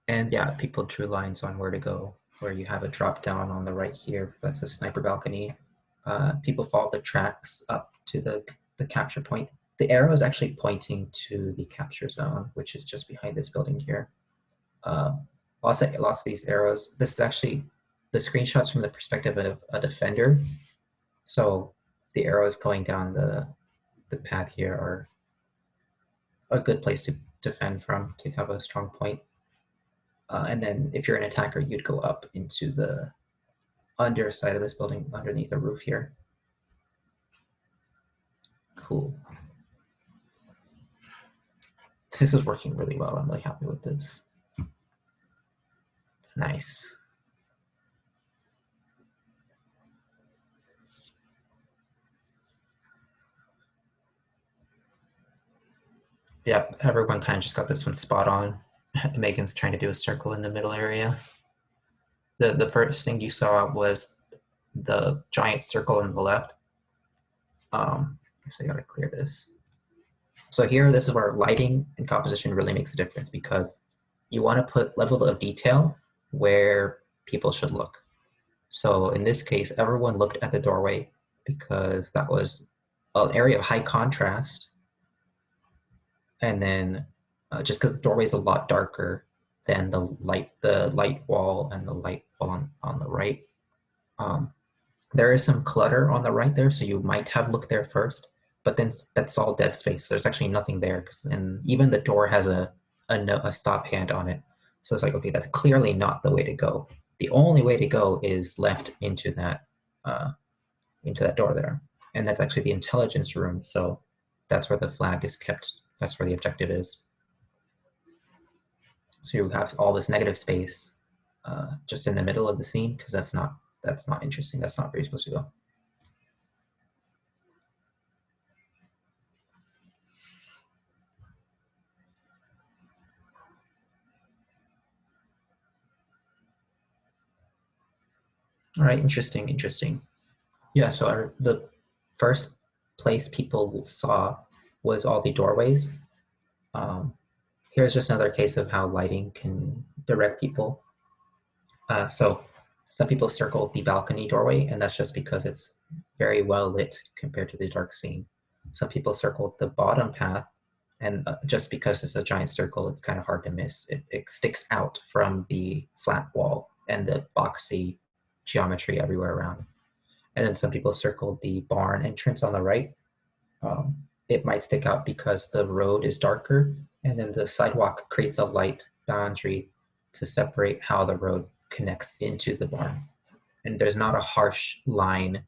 And yeah, people drew lines on where to go, where you have a drop down on the right here. That's a sniper balcony. People followed the tracks up to the capture point. the arrow is actually pointing to the capture zone, which is just behind this building here. Lots of these arrows. This is actually the screenshots from the perspective of a defender. So the arrows going down the path here are a good place to defend from, to have a strong point. And then if you're an attacker, you'd go up into the underside of this building, underneath the roof here. Cool. This is working really well. I'm really happy with this. Nice. Yeah, everyone kind of just got this one spot on. Megan's trying to do a circle in the middle area. The first thing you saw was the giant circle on the left. So I gotta clear this. So here, this is where lighting and composition really makes a difference, because you want to put level of detail where people should look. So in this case, everyone looked at the doorway because that was an area of high contrast. And then just because the doorway is a lot darker than the light wall and the light wall on the right. There is some clutter on the right there, so you might have looked there first, but then that's all dead space. There's actually nothing there, and even the door has a stop hand on it. So it's like, okay, that's clearly not the way to go. The only way to go is left into that door there, and that's actually the intelligence room. So that's where the flag is kept. That's where the objective is. So you have all this negative space just in the middle of the scene, because that's not interesting. That's not where you're supposed to go. All right, interesting. Yeah, so the first place people saw was all the doorways. Here's just another case of how lighting can direct people. So some people circled the balcony doorway, and that's just because it's very well lit compared to the dark scene. Some people circled the bottom path, and just because it's a giant circle, it's kind of hard to miss. It sticks out from the flat wall and the boxy geometry everywhere around. And then some people circled the barn entrance on the right. It might stick out because the road is darker, and then the sidewalk creates a light boundary to separate how the road connects into the barn. And there's not a harsh line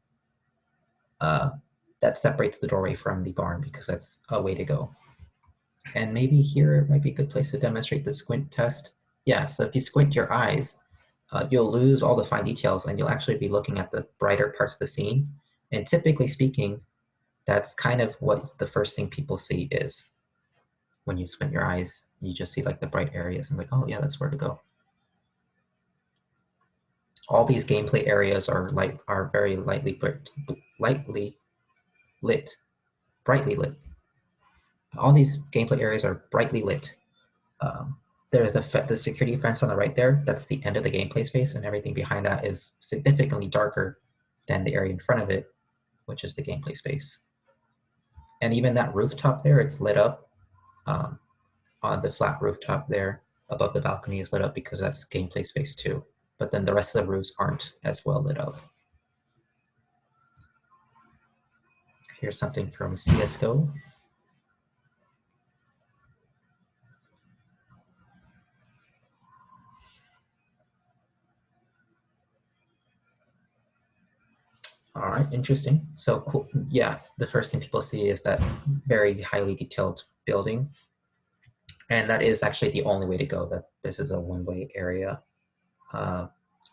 that separates the doorway from the barn, because that's a way to go. And maybe here might be a good place to demonstrate the squint test. Yeah, so if you squint your eyes, you'll lose all the fine details, and you'll actually be looking at the brighter parts of the scene. And typically speaking, that's kind of what the first thing people see is. When you squint your eyes, you just see like the bright areas and like, oh yeah, that's where to go. All these gameplay areas are very brightly lit. All these gameplay areas are brightly lit. There's the security fence on the right there. That's the end of the gameplay space, and everything behind that is significantly darker than the area in front of it, which is the gameplay space. And even that rooftop there, it's lit up. On the flat rooftop there above the balcony is lit up because that's gameplay space too. But then the rest of the roofs aren't as well lit up. Here's something from CSGO. All right, interesting. So cool. Yeah, the first thing people see is that very highly detailed building. And that is actually the only way to go, that this is a one-way area.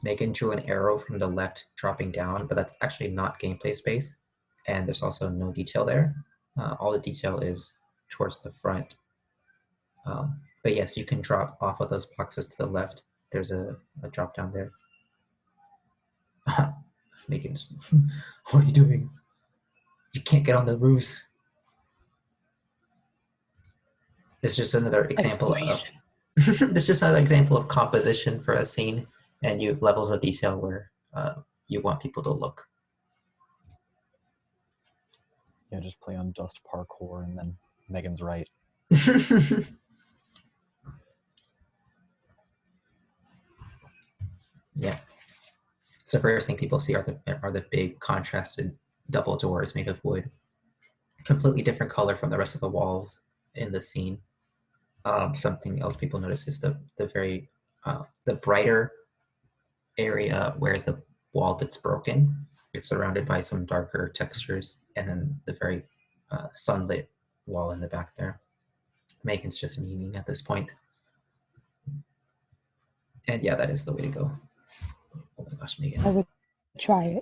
Megan drew an arrow from the left dropping down, but that's actually not gameplay space. And there's also no detail there. All the detail is towards the front. But yes, you can drop off of those boxes to the left. There's a drop down there. Megan, what are you doing? You can't get on the roofs. It's just another example of this is just another example of composition for a scene, and you levels of detail where you want people to look. Yeah, just play on dust parkour and then Megan's right. Yeah. So the first thing people see are the big contrasted double doors made of wood. Completely different color from the rest of the walls in the scene. Something else people notice is the brighter area where the wall that's broken. It's surrounded by some darker textures, and then the very sunlit wall in the back there. Megan's just memeing at this point. And yeah, that is the way to go. Oh my gosh, Megan. I would try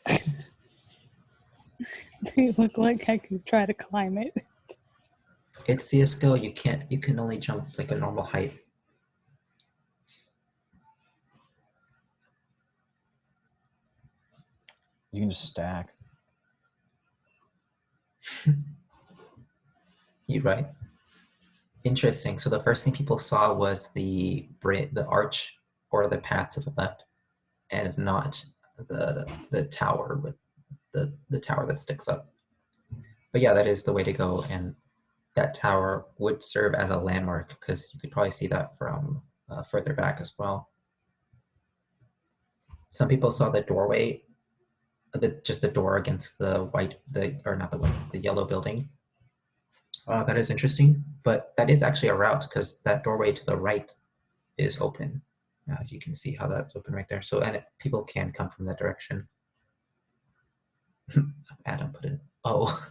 it. They look like I could try to climb it. It's CSGO, you can only jump like a normal height. You can just stack. You're right. Interesting. So the first thing people saw was the arch or the path to the left, and not the tower with the tower that sticks up. But yeah, that is the way to go, and that tower would serve as a landmark because you could probably see that from further back as well. Some people saw the doorway, just the door against the yellow building. That is interesting, but that is actually a route because that doorway to the right is open. You can see how that's open right there. So, and people can come from that direction. Adam put in, oh.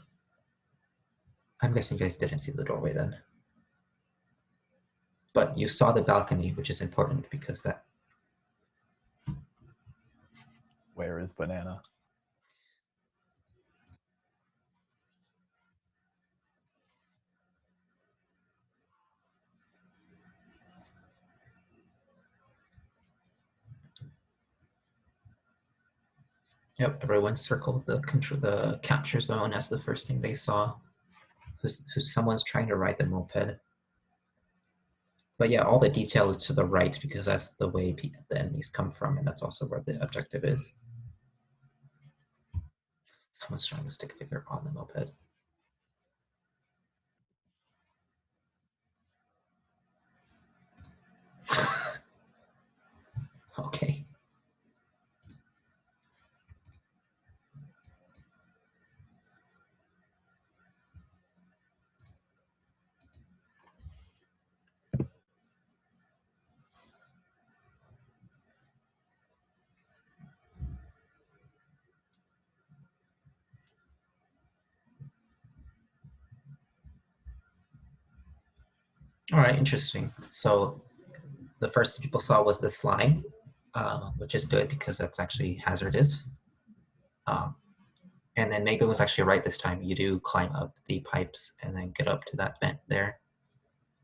I'm guessing you guys didn't see the doorway then. But you saw the balcony, which is important because that. Where is Banana? Yep, everyone circled the capture zone as the first thing they saw. Who's someone's trying to ride the moped. But yeah, all the detail is to the right because that's the way the enemies come from, and that's also where the objective is. Someone's trying to stick figure on the moped. Okay. All right, interesting. So the first thing people saw was the slime, which is good because that's actually hazardous. And then Megan was actually right this time. You do climb up the pipes and then get up to that vent there.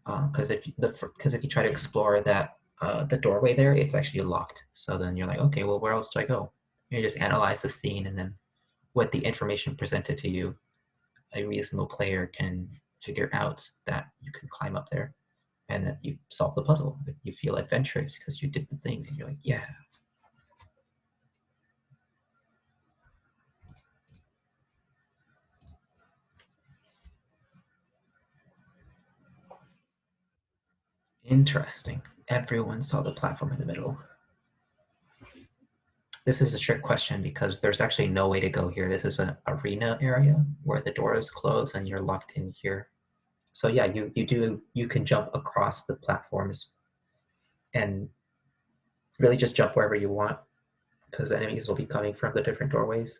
Because if you try to explore that the doorway there, it's actually locked. So then you're like, okay, well, where else do I go? You just analyze the scene, and then with the information presented to you, a reasonable player can figure out that you can climb up there, and that you solve the puzzle. You feel adventurous because you did the thing, and you're like, yeah. Interesting. Everyone saw the platform in the middle. This is a trick question because there's actually no way to go here. This is an arena area where the door is closed and you're locked in here. So yeah, you can jump across the platforms and really just jump wherever you want because enemies will be coming from the different doorways.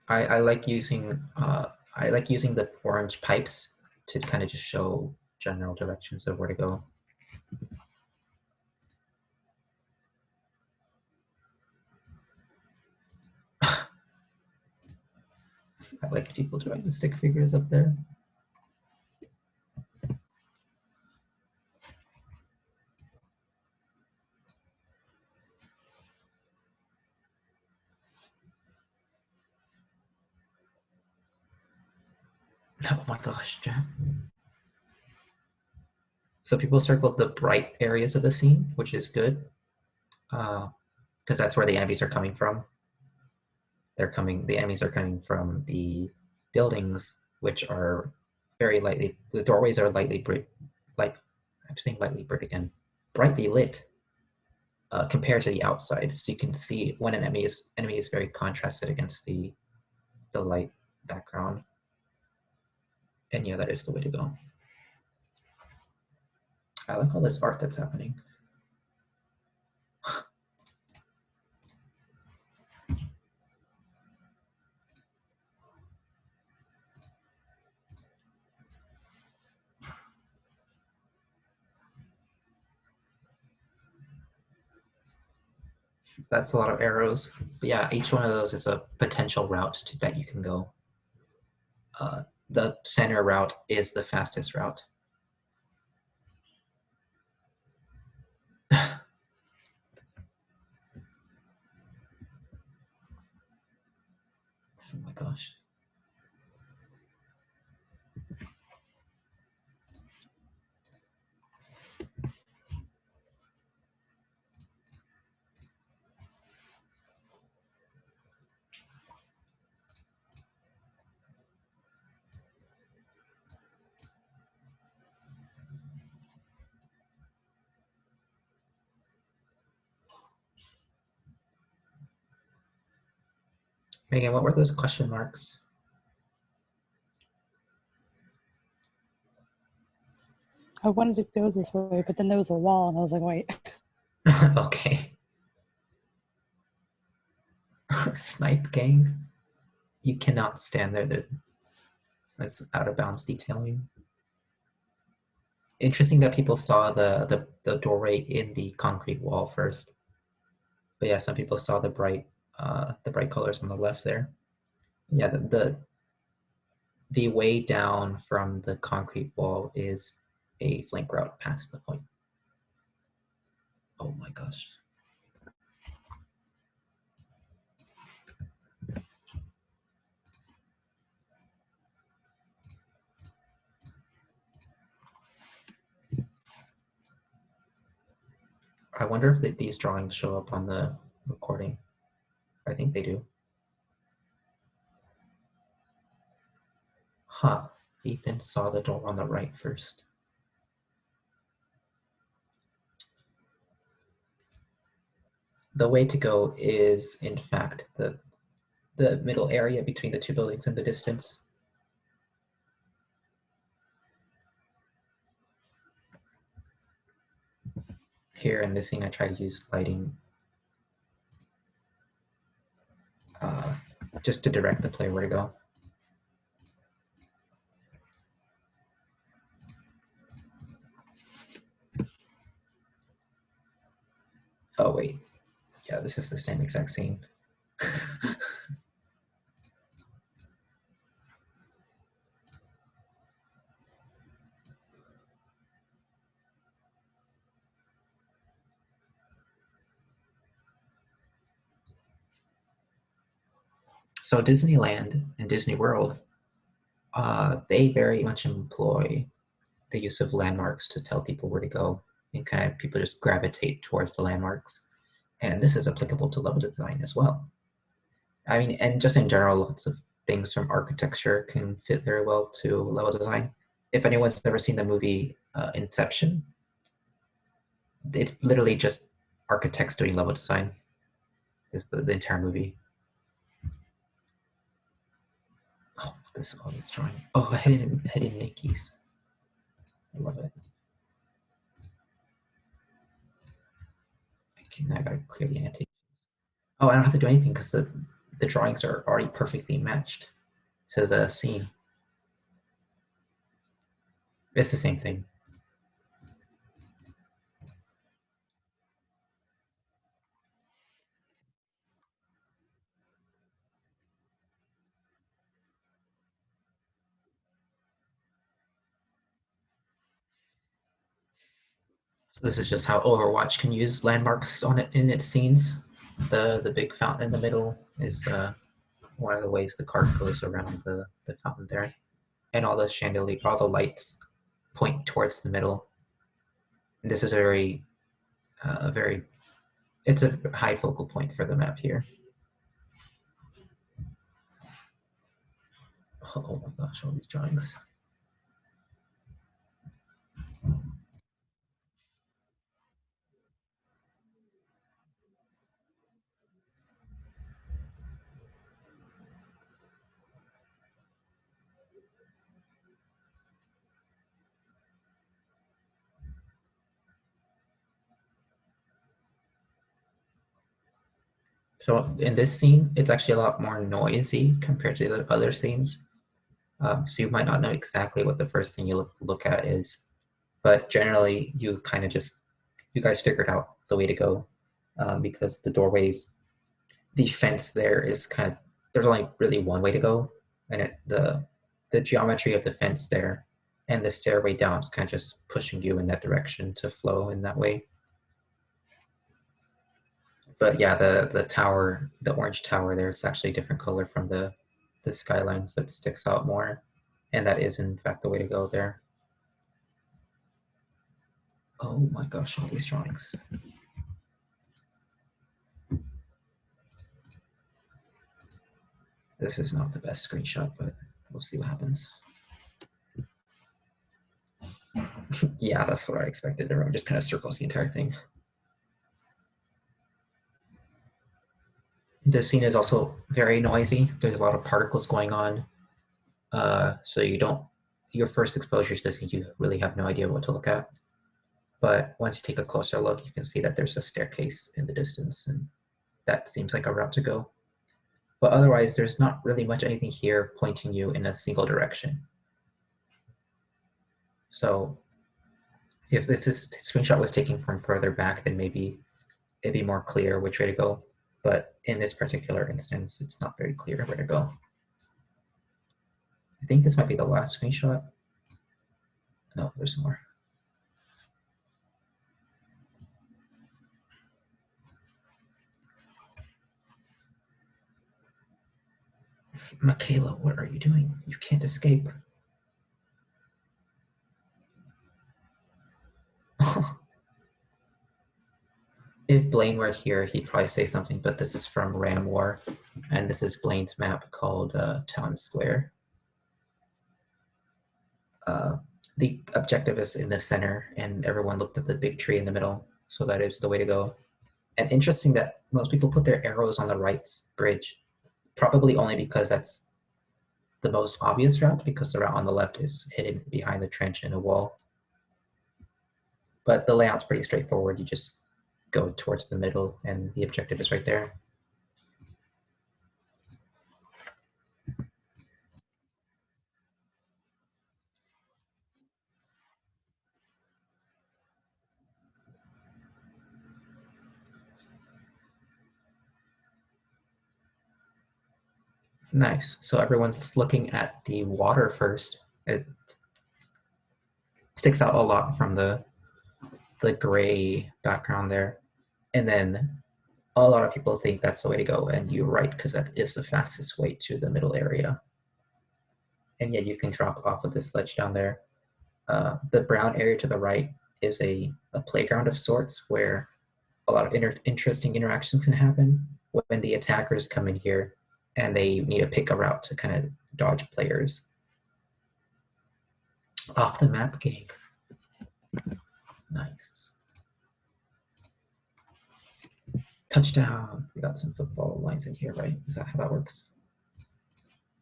I like using the orange pipes to kind of just show general directions of where to go. I like people drawing the stick figures up there. Oh my gosh, Jack. So people circled the bright areas of the scene, which is good, because that's where the enemies are coming from. the enemies are coming from the buildings, which are very lightly, the doorways are lightly I'm saying lightly bright again, brightly lit compared to the outside. So you can see when an enemy is very contrasted against the light background. And yeah, that is the way to go. I like all this art that's happening. That's a lot of arrows. But yeah, each one of those is a potential route that you can go. The center route is the fastest route. Oh my gosh. Megan, what were those question marks? I wanted to go this way, but then there was a wall, and I was like, wait. Okay. Snipe gang? You cannot stand there. That's out of bounds detailing. Interesting that people saw the doorway in the concrete wall first. But yeah, some people saw the bright colors on the left there. Yeah, the way down from the concrete wall is a flank route past the point. Oh my gosh. I wonder if these drawings show up on the recording. I think they do. Huh. Ethan saw the door on the right first. The way to go is, in fact, the middle area between the two buildings in the distance. Here in this scene, I try to use lighting just to direct the player where to go. Oh wait, yeah, this is the same exact scene. So Disneyland and Disney World, they very much employ the use of landmarks to tell people where to go, and kind of people just gravitate towards the landmarks. And this is applicable to level design as well. I mean, and just in general, lots of things from architecture can fit very well to level design. If anyone's ever seen the movie Inception, it's literally just architects doing level design. Is the entire movie. Oh, all this drawing. Oh, hidden Nickies. I love it. I gotta clear the annotations. Oh, I don't have to do anything because the drawings are already perfectly matched to the scene. It's the same thing. So this is just how Overwatch can use landmarks on it in its scenes. The big fountain in the middle is one of the ways the cart goes around the fountain there. And all the chandelier, all the lights point towards the middle. And this is a it's a high focal point for the map here. Oh my gosh, all these drawings. So in this scene, it's actually a lot more noisy compared to the other scenes. So you might not know exactly what the first thing you look at is, but generally you kind of just, you guys figured out the way to go, because the doorways, the fence there is kind of, there's only really one way to go, and the geometry of the fence there and the stairway down is kind of just pushing you in that direction to flow in that way. But yeah, the tower, the orange tower there is actually a different color from the skyline, so it sticks out more. And that is in fact the way to go there. Oh my gosh, all these drawings. This is not the best screenshot, but we'll see what happens. Yeah, that's what I expected. Everyone just kind of circles the entire thing. This scene is also very noisy. There's a lot of particles going on. So you don't, your first exposure to this, you really have no idea what to look at. But once you take a closer look, you can see that there's a staircase in the distance, and that seems like a route to go. But otherwise, there's not really much anything here pointing you in a single direction. So if this screenshot was taken from further back, then maybe it'd be more clear which way to go. But in this particular instance, it's not very clear where to go. I think this might be the last screenshot. No, there's more. Michaela, what are you doing? You can't escape. If Blaine were here, he'd probably say something, but this is from Ram War, and this is Blaine's map called Town Square. The objective is in the center, and everyone looked at the big tree in the middle, so that is the way to go. And interesting that most people put their arrows on the right bridge, probably only because that's the most obvious route, because the route on the left is hidden behind the trench in a wall. But the layout's pretty straightforward. You just go towards the middle, and the objective is right there. Nice. So everyone's looking at the water first. It sticks out a lot from the gray background there. And then a lot of people think that's the way to go, and you're right, because that is the fastest way to the middle area. And yet you can drop off of this ledge down there. The brown area to the right is a playground of sorts where a lot of interesting interactions can happen when the attackers come in here and they need to pick a route to kind of dodge players. Off the map, gang. Nice. Touchdown. We got some football lines in here, right? Is that how that works?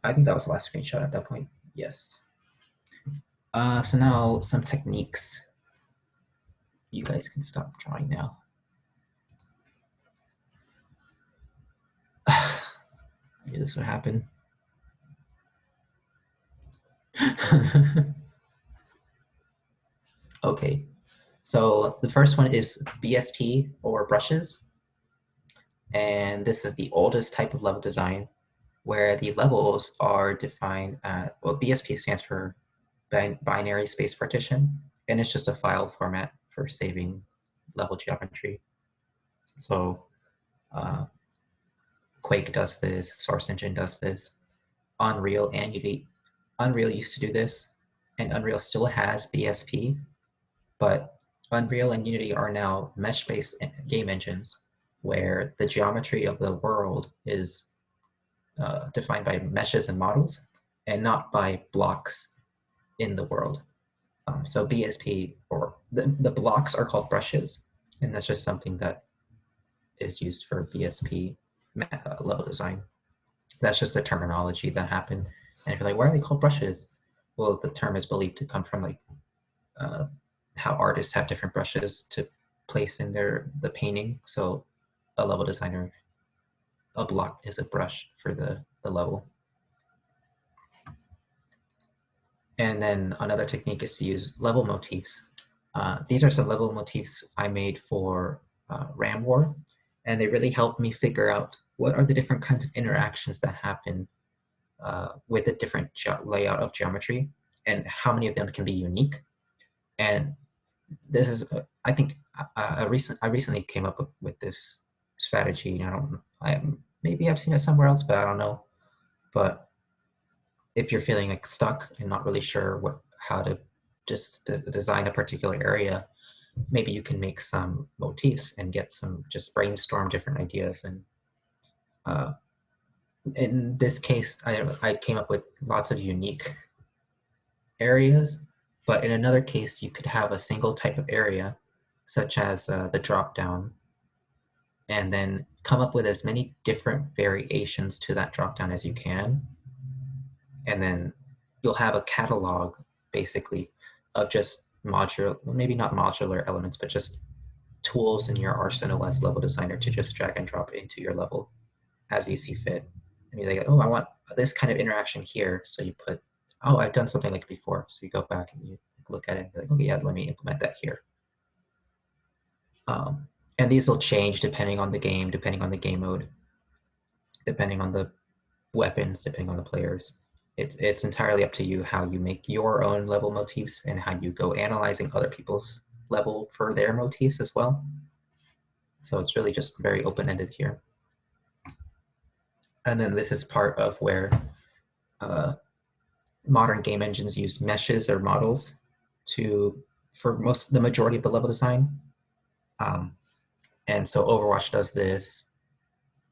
I think that was the last screenshot at that point. Yes. So now some techniques. You guys can stop drawing now. I knew this would happen. Okay, so the first one is BSP, or brushes. And this is the oldest type of level design, where the levels are defined at, well, BSP stands for binary space partition, and it's just a file format for saving level geometry. So Quake does this, Source Engine does this, Unreal and Unity. Unreal used to do this, and Unreal still has BSP, but Unreal and Unity are now mesh-based game engines, where the geometry of the world is defined by meshes and models, and not by blocks in the world. So BSP, or the blocks are called brushes, and that's just something that is used for BSP level design. That's just the terminology that happened. And if you're like, why are they called brushes? Well, the term is believed to come from like how artists have different brushes to place in the painting. So a level designer, a block is a brush for the level. And then another technique is to use level motifs. These are some level motifs I made for Ram War, and they really helped me figure out what are the different kinds of interactions that happen with the different layout of geometry, and how many of them can be unique. And this is, I think, I recently came up with this strategy. Maybe I've seen it somewhere else, but I don't know. But if you're feeling like stuck and not really sure how to just design a particular area, maybe you can make some motifs and just brainstorm different ideas. And in this case, I came up with lots of unique areas, but in another case, you could have a single type of area, such as the drop down, and then come up with as many different variations to that drop down as you can. And then you'll have a catalog, basically, of just modular, maybe not modular elements, but just tools in your arsenal as a level designer to just drag and drop into your level as you see fit. And you're like, oh, I want this kind of interaction here. So you put, oh, I've done something like before. So you go back and you look at it and be like, okay, yeah, let me implement that here. And these will change depending on the game mode, depending on the weapons, depending on the players. It's entirely up to you how you make your own level motifs and how you go analyzing other people's level for their motifs as well. So it's really just very open-ended here. And then this is part of where modern game engines use meshes or models for the majority of the level design. And so Overwatch does this.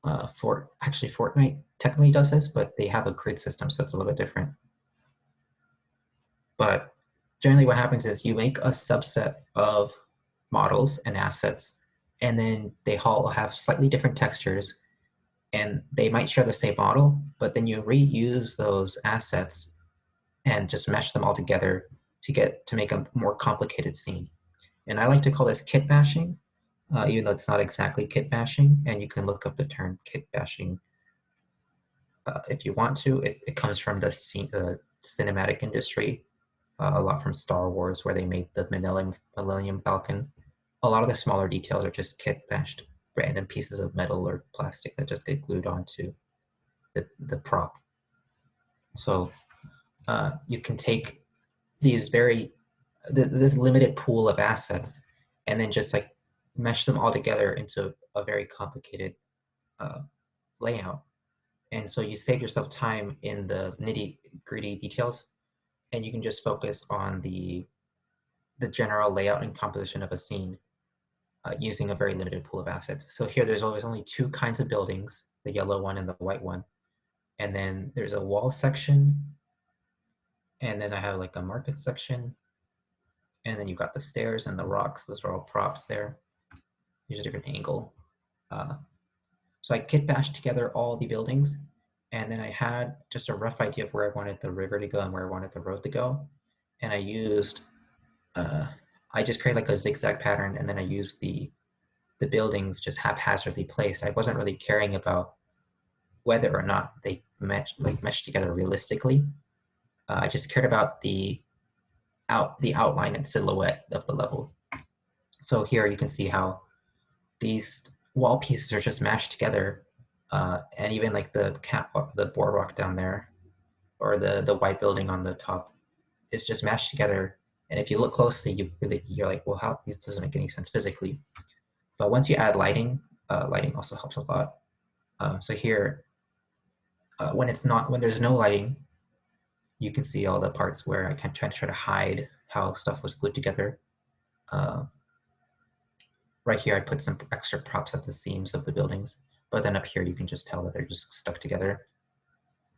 Actually, Fortnite technically does this, but they have a grid system, so it's a little bit different. But generally what happens is you make a subset of models and assets, and then they all have slightly different textures, and they might share the same model, but then you reuse those assets and just mesh them all together to make a more complicated scene. And I like to call this kit bashing, even though it's not exactly kit bashing, and you can look up the term kit bashing if you want to. It comes from the cinematic industry, a lot from Star Wars, where they made the Millennium Falcon. A lot of the smaller details are just kit bashed random pieces of metal or plastic that just get glued onto the prop. So you can take these this limited pool of assets and then just like mesh them all together into a very complicated layout. And so you save yourself time in the nitty-gritty details, and you can just focus on the general layout and composition of a scene using a very limited pool of assets. So here there's always only two kinds of buildings, the yellow one and the white one. And then there's a wall section, and then I have like a market section, and then you've got the stairs and the rocks. Those are all props there. There's a different angle. So I kit bashed together all the buildings, and then I had just a rough idea of where I wanted the river to go and where I wanted the road to go. And I used, I just created like a zigzag pattern, and then I used the buildings just haphazardly placed. I wasn't really caring about whether or not they meshed together realistically. I just cared about the outline and silhouette of the level. So here you can see how these wall pieces are just mashed together, and even like the boardwalk down there, or the white building on the top, is just mashed together. And if you look closely, you're like, well, this doesn't make any sense physically. But once you add lighting, lighting also helps a lot. So here, when there's no lighting, you can see all the parts where I can try to hide how stuff was glued together. Right here, I put some extra props at the seams of the buildings, but then up here, you can just tell that they're just stuck together.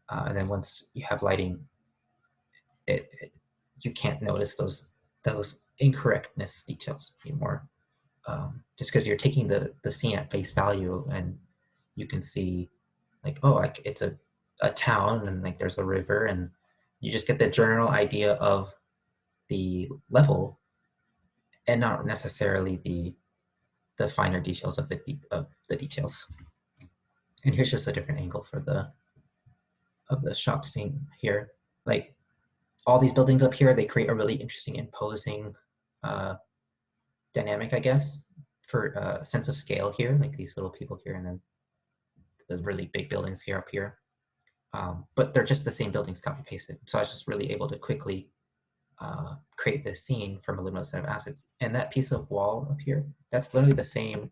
And then once you have lighting, you can't notice those incorrectness details anymore. Just because you're taking the scene at face value, and you can see like, oh, like it's a town, and like there's a river, and you just get the general idea of the level, and not necessarily the finer details of the details. And here's just a different angle for the shop scene here. Like all these buildings up here, they create a really interesting, imposing dynamic, I guess, for a sense of scale here, like these little people here, and then the really big buildings here up here. But they're just the same buildings copy pasted. So I was just really able to quickly create this scene from a limited set of assets. And that piece of wall up here, that's literally the same.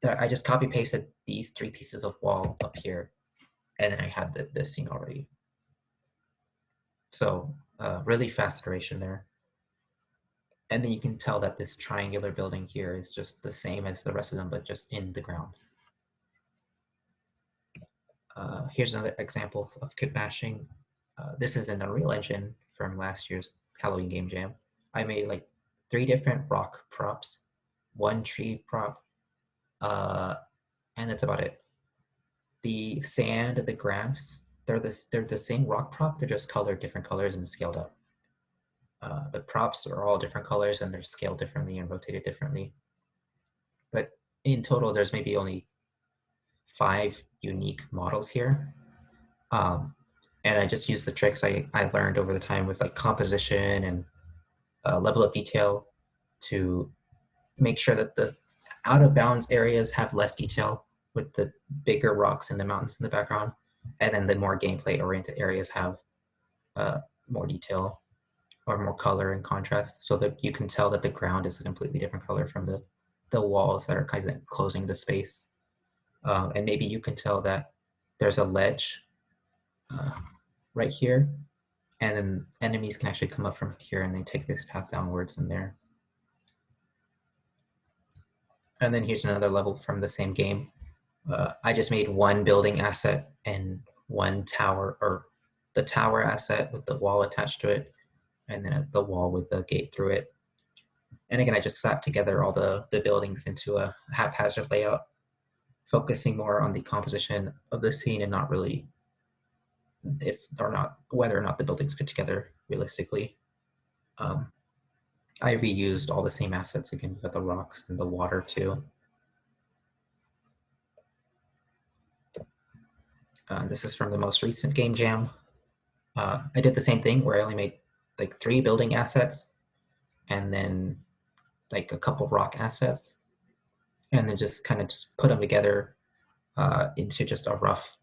That I just copy pasted these 3 pieces of wall up here, and then I had this scene already. So really fast iteration there. And then you can tell that this triangular building here is just the same as the rest of them, but just in the ground. Here's another example of kit bashing. This is an Unreal Engine from last year's Halloween Game Jam. I made like 3 different rock props, 1 tree prop, and that's about it. The sand, the grass, they're the same rock prop, they're just colored different colors and scaled up. The props are all different colors, and they're scaled differently and rotated differently. But in total, there's maybe only 5 unique models here. And I just used the tricks I learned over the time with like composition and level of detail to make sure that the out of bounds areas have less detail, with the bigger rocks and the mountains in the background, and then the more gameplay oriented areas have more detail or more color and contrast, so that you can tell that the ground is a completely different color from the walls that are kind of closing the space. And maybe you can tell that there's a ledge right here, and then enemies can actually come up from here and they take this path downwards in there. And then here's another level from the same game. I just made 1 building asset and 1 tower, or the tower asset with the wall attached to it, and then the wall with the gate through it. And again, I just slapped together all the buildings into a haphazard layout, focusing more on the composition of the scene and not really whether or not the buildings fit together realistically. I reused all the same assets again. You got the rocks and the water too. This is from the most recent game jam. I did the same thing where I only made like 3 building assets and then like a couple rock assets, and then just kind of just put them together into just a rough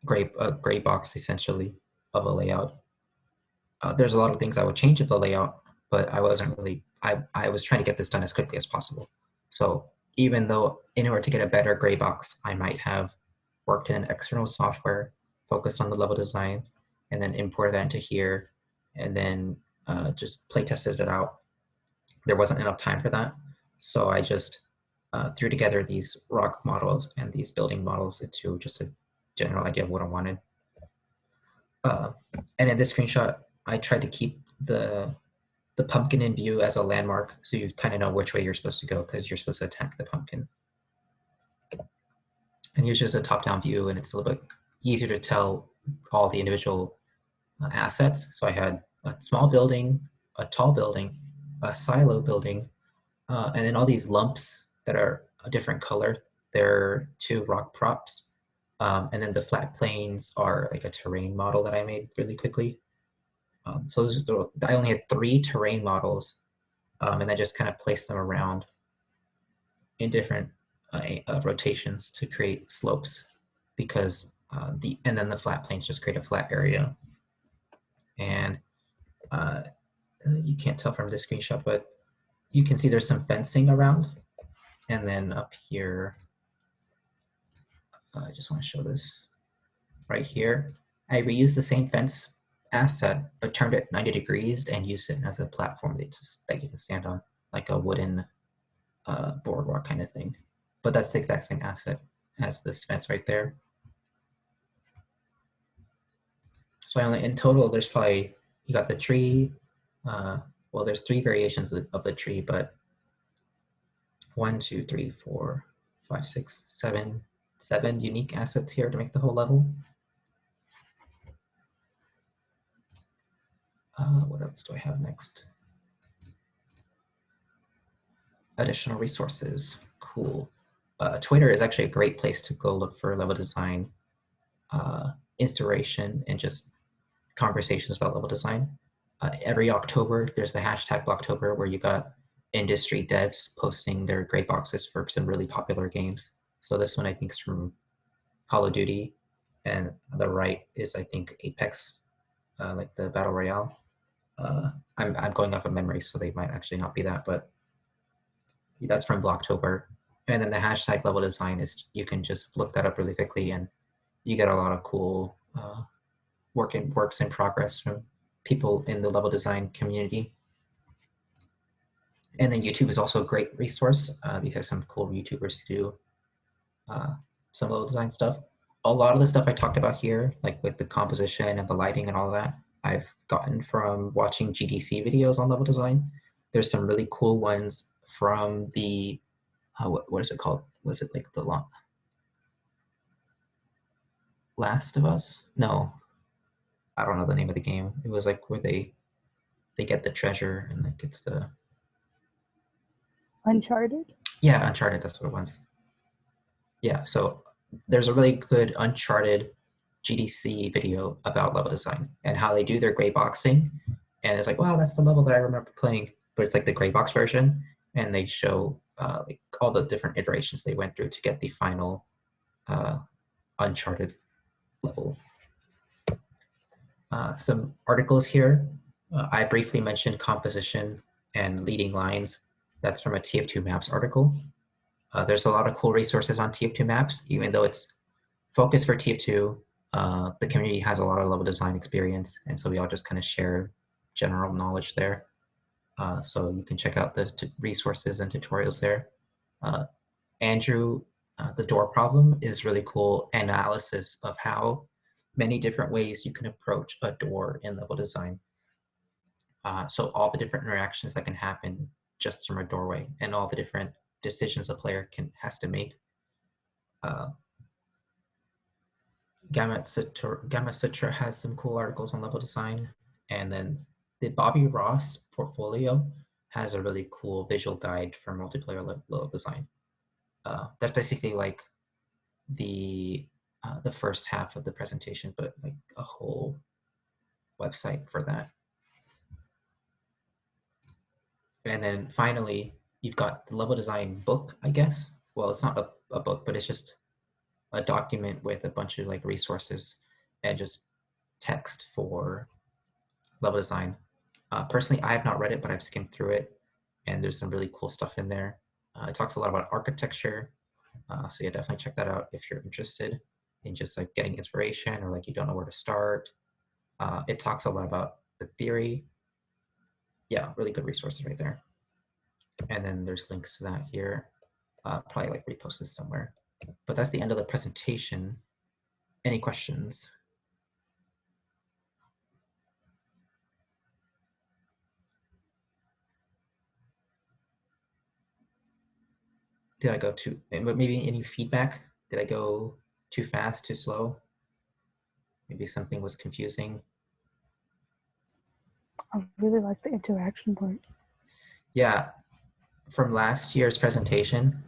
gray box essentially of a layout. There's a lot of things I would change in the layout, but I wasn't really, I was trying to get this done as quickly as possible. So even though in order to get a better gray box, I might have worked in external software, focused on the level design, and then imported that into here, and then just play tested it out. There wasn't enough time for that. So I just threw together these rock models and these building models into just a general idea of what I wanted. And in this screenshot, I tried to keep the pumpkin in view as a landmark, so you kind of know which way you're supposed to go because you're supposed to attack the pumpkin. And here's just a top-down view, and it's a little bit easier to tell all the individual assets. So I had a small building, a tall building, a silo building, and then all these lumps that are a different color. They're 2 rock props. And then the flat plains are like a terrain model that I made really quickly. So I only had 3 terrain models, and I just kind of placed them around in different rotations to create slopes, because and then the flat plains just create a flat area. And you can't tell from this screenshot, but you can see there's some fencing around. And then up here, I just want to show this right here. I reused the same fence asset, but turned it 90 degrees and used it as a platform that you can stand on, like a wooden boardwalk kind of thing. But that's the exact same asset as this fence right there. So in total, there's probably, you got the tree. Well, there's 3 variations of the tree, but 1, 2, 3, 4, 5, 6, 7, 7 unique assets here to make the whole level. What else do I have next? Additional resources. Cool. Twitter is actually a great place to go look for level design inspiration and just conversations about level design. Every October, there's the hashtag Blocktober, where you got industry devs posting their gray boxes for some really popular games. So this one I think is from Call of Duty, and the right is I think Apex, like the Battle Royale. I'm going off of memory, so they might actually not be that, but that's from Blocktober. And then the hashtag level design is, you can just look that up really quickly and you get a lot of cool works in progress from people in the level design community. And then YouTube is also a great resource. You have some cool YouTubers who do some level design stuff. A lot of the stuff I talked about here, like with the composition and the lighting and all that, I've gotten from watching GDC videos on level design. There's some really cool ones from the, what is it called? Was it like the Last of Us? No, I don't know the name of the game. It was like where they get the treasure and like it's the Uncharted? Yeah, Uncharted, that's what it was. Yeah, so there's a really good Uncharted GDC video about level design and how they do their gray boxing. And it's like, wow, that's the level that I remember playing, but it's like the gray box version. And they show like all the different iterations they went through to get the final Uncharted level. Some articles here. I briefly mentioned composition and leading lines. That's from a TF2 Maps article. There's a lot of cool resources on TF2 Maps, even though it's focused for TF2. The community has a lot of level design experience, and so we all just kind of share general knowledge there. So you can check out the resources and tutorials there. Andrew, the door problem is really cool analysis of how many different ways you can approach a door in level design. So all the different interactions that can happen just from a doorway and all the different decisions a player has to make. Gamma Sutra has some cool articles on level design. And then the Bobby Ross portfolio has a really cool visual guide for multiplayer level design. That's basically like the first half of the presentation, but like a whole website for that. And then finally, you've got the level design book, I guess. Well, it's not a book, but it's just a document with a bunch of like resources and just text for level design. Personally, I have not read it, but I've skimmed through it, and there's some really cool stuff in there. It talks a lot about architecture, so yeah, definitely check that out if you're interested in just like getting inspiration or like you don't know where to start. It talks a lot about the theory. Yeah, really good resources right there. And then there's links to that here. Probably like repost this somewhere. But that's the end of the presentation. Any questions? Did I go too, maybe any feedback? Did I go too fast, too slow? Maybe something was confusing. I really like the interaction part. Yeah, from last year's presentation,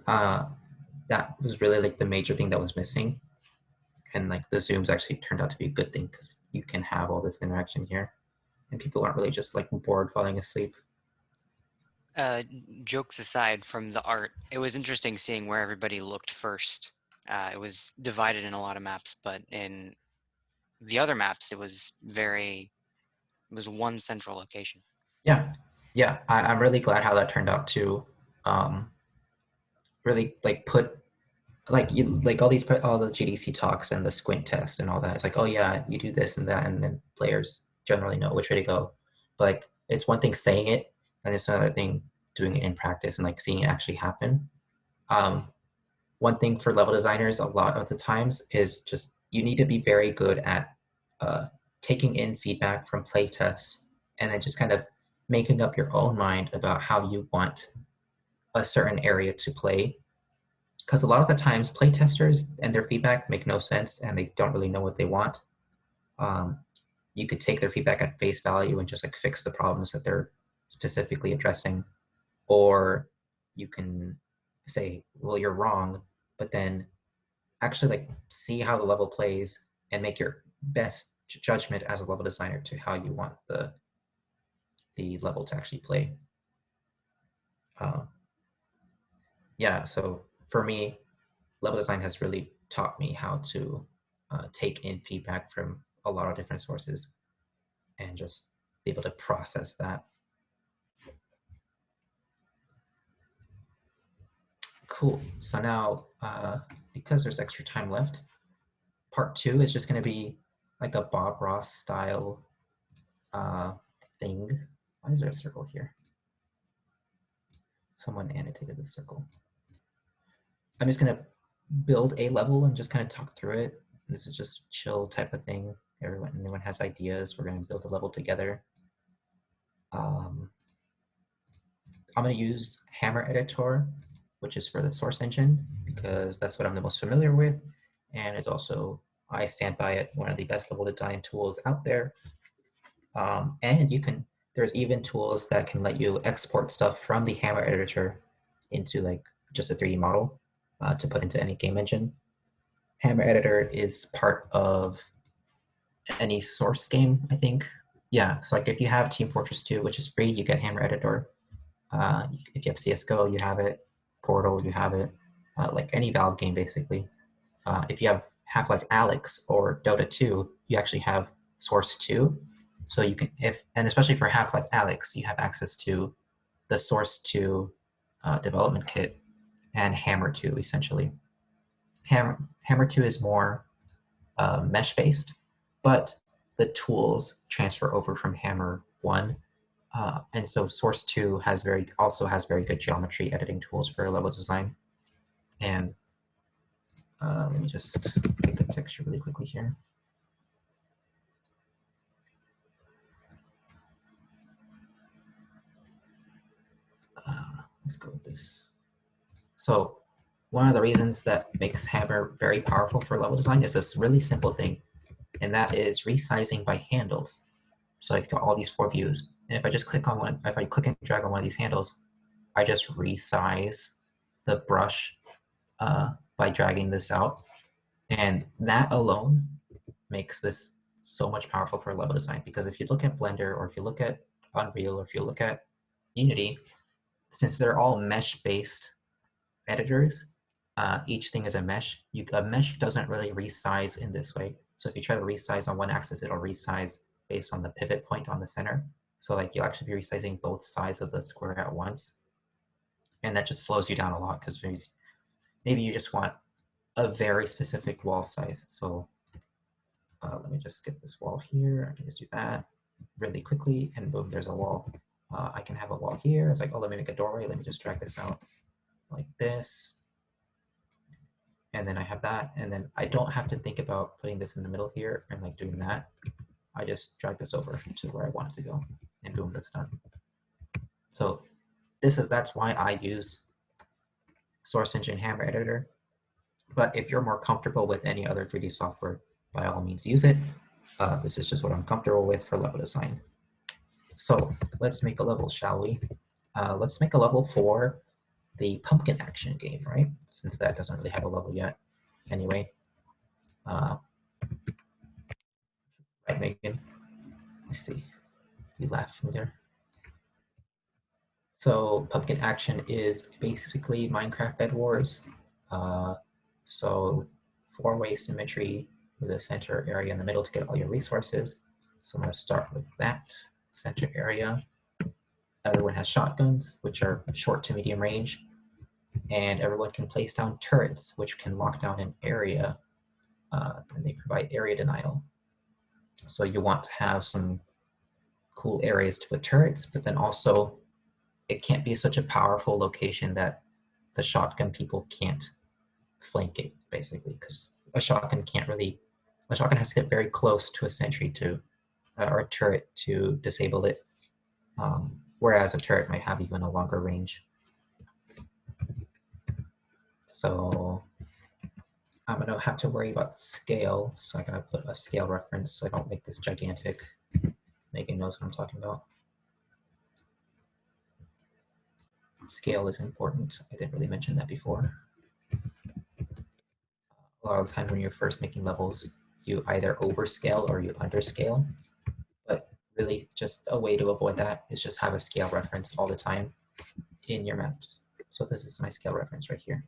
that was really like the major thing that was missing. And like the Zooms actually turned out to be a good thing because you can have all this interaction here and people aren't really just like bored falling asleep. Jokes aside from the art, it was interesting seeing where everybody looked first. It was divided in a lot of maps, but in the other maps, it was one central location. Yeah, I'm really glad how that turned out to really like put like all the GDC talks and the squint test and all that. It's like, oh yeah, you do this and that, and then players generally know which way to go. But like, it's one thing saying it, and it's another thing doing it in practice and like seeing it actually happen. One thing for level designers a lot of the times is just you need to be very good at taking in feedback from play tests and then just kind of making up your own mind about how you want a certain area to play. Because a lot of the times play testers and their feedback make no sense and they don't really know what they want. You could take their feedback at face value and just like fix the problems that they're specifically addressing. Or you can say, well, you're wrong, but then actually like see how the level plays and make your best judgment as a level designer to how you want the level to actually play. Yeah, so for me, level design has really taught me how to take in feedback from a lot of different sources and just be able to process that. Cool. So now, because there's extra time left, part 2 is just going to be like a Bob Ross style thing. Why is there a circle here? Someone annotated the circle. I'm just going to build a level and just kind of talk through it. This is just chill type of thing. Everyone has ideas. We're going to build a level together. I'm going to use Hammer Editor, which is for the source engine, because that's what I'm the most familiar with. And it's also, I stand by it, one of the best level design tools out there. And there's even tools that can let you export stuff from the Hammer Editor into like just a 3D model to put into any game engine. Hammer Editor is part of any source game, I think. Yeah, so like if you have Team Fortress 2, which is free, you get Hammer Editor. If you have CSGO, you have it. Portal, you have it. Like any Valve game, basically. If you have Half-Life Alyx or Dota 2, you actually have Source 2. So you can, and especially for Half-Life Alyx, you have access to the Source 2 development kit and Hammer 2, essentially. Hammer 2 is more mesh-based, but the tools transfer over from Hammer 1. And so Source 2 also has very good geometry editing tools for level design. And let me just make a texture really quickly here. Let's go with this. So one of the reasons that makes Hammer very powerful for level design is this really simple thing, and that is resizing by handles. So I've got all these 4 views, and if I just click on one, if I click and drag on one of these handles, I just resize the brush by dragging this out. And that alone makes this so much powerful for level design, because if you look at Blender, or if you look at Unreal, or if you look at Unity, since they're all mesh-based editors, each thing is a mesh. A mesh doesn't really resize in this way. So if you try to resize on one axis, it'll resize based on the pivot point on the center. So like you'll actually be resizing both sides of the square at once. And that just slows you down a lot, because maybe you just want a very specific wall size. So let me just get this wall here. I can just do that really quickly, and boom, there's a wall. I can have a wall here. It's like, oh, let me make a doorway. Let me just drag this out like this. And then I have that. And then I don't have to think about putting this in the middle here and like doing that. I just drag this over to where I want it to go, and boom, that's done. So that's why I use Source Engine Hammer Editor. But if you're more comfortable with any other 3D software, by all means use it. This is just what I'm comfortable with for level design. So let's make a level, shall we? Let's make a level for the pumpkin action game, right? Since that doesn't really have a level yet. Anyway. Right, Megan? Let's see. You laughed from there. So pumpkin action is basically Minecraft Bed Wars. So 4-way symmetry with a center area in the middle to get all your resources. So I'm going to start with that center area. Everyone has shotguns, which are short to medium range. And everyone can place down turrets, which can lock down an area, and they provide area denial. So you want to have some cool areas to put turrets, but then also it can't be such a powerful location that the shotgun people can't flank it, basically, because a shotgun has to get very close to a sentry to or a turret to disable it, whereas a turret might have even a longer range. So I'm gonna have to worry about scale, so I'm gonna put a scale reference so I don't make this gigantic. Megan knows what I'm talking about. Scale is important. I didn't really mention that before. A lot of the time when you're first making levels, you either overscale or you underscale. But really just a way to avoid that is just have a scale reference all the time in your maps. So this is my scale reference right here.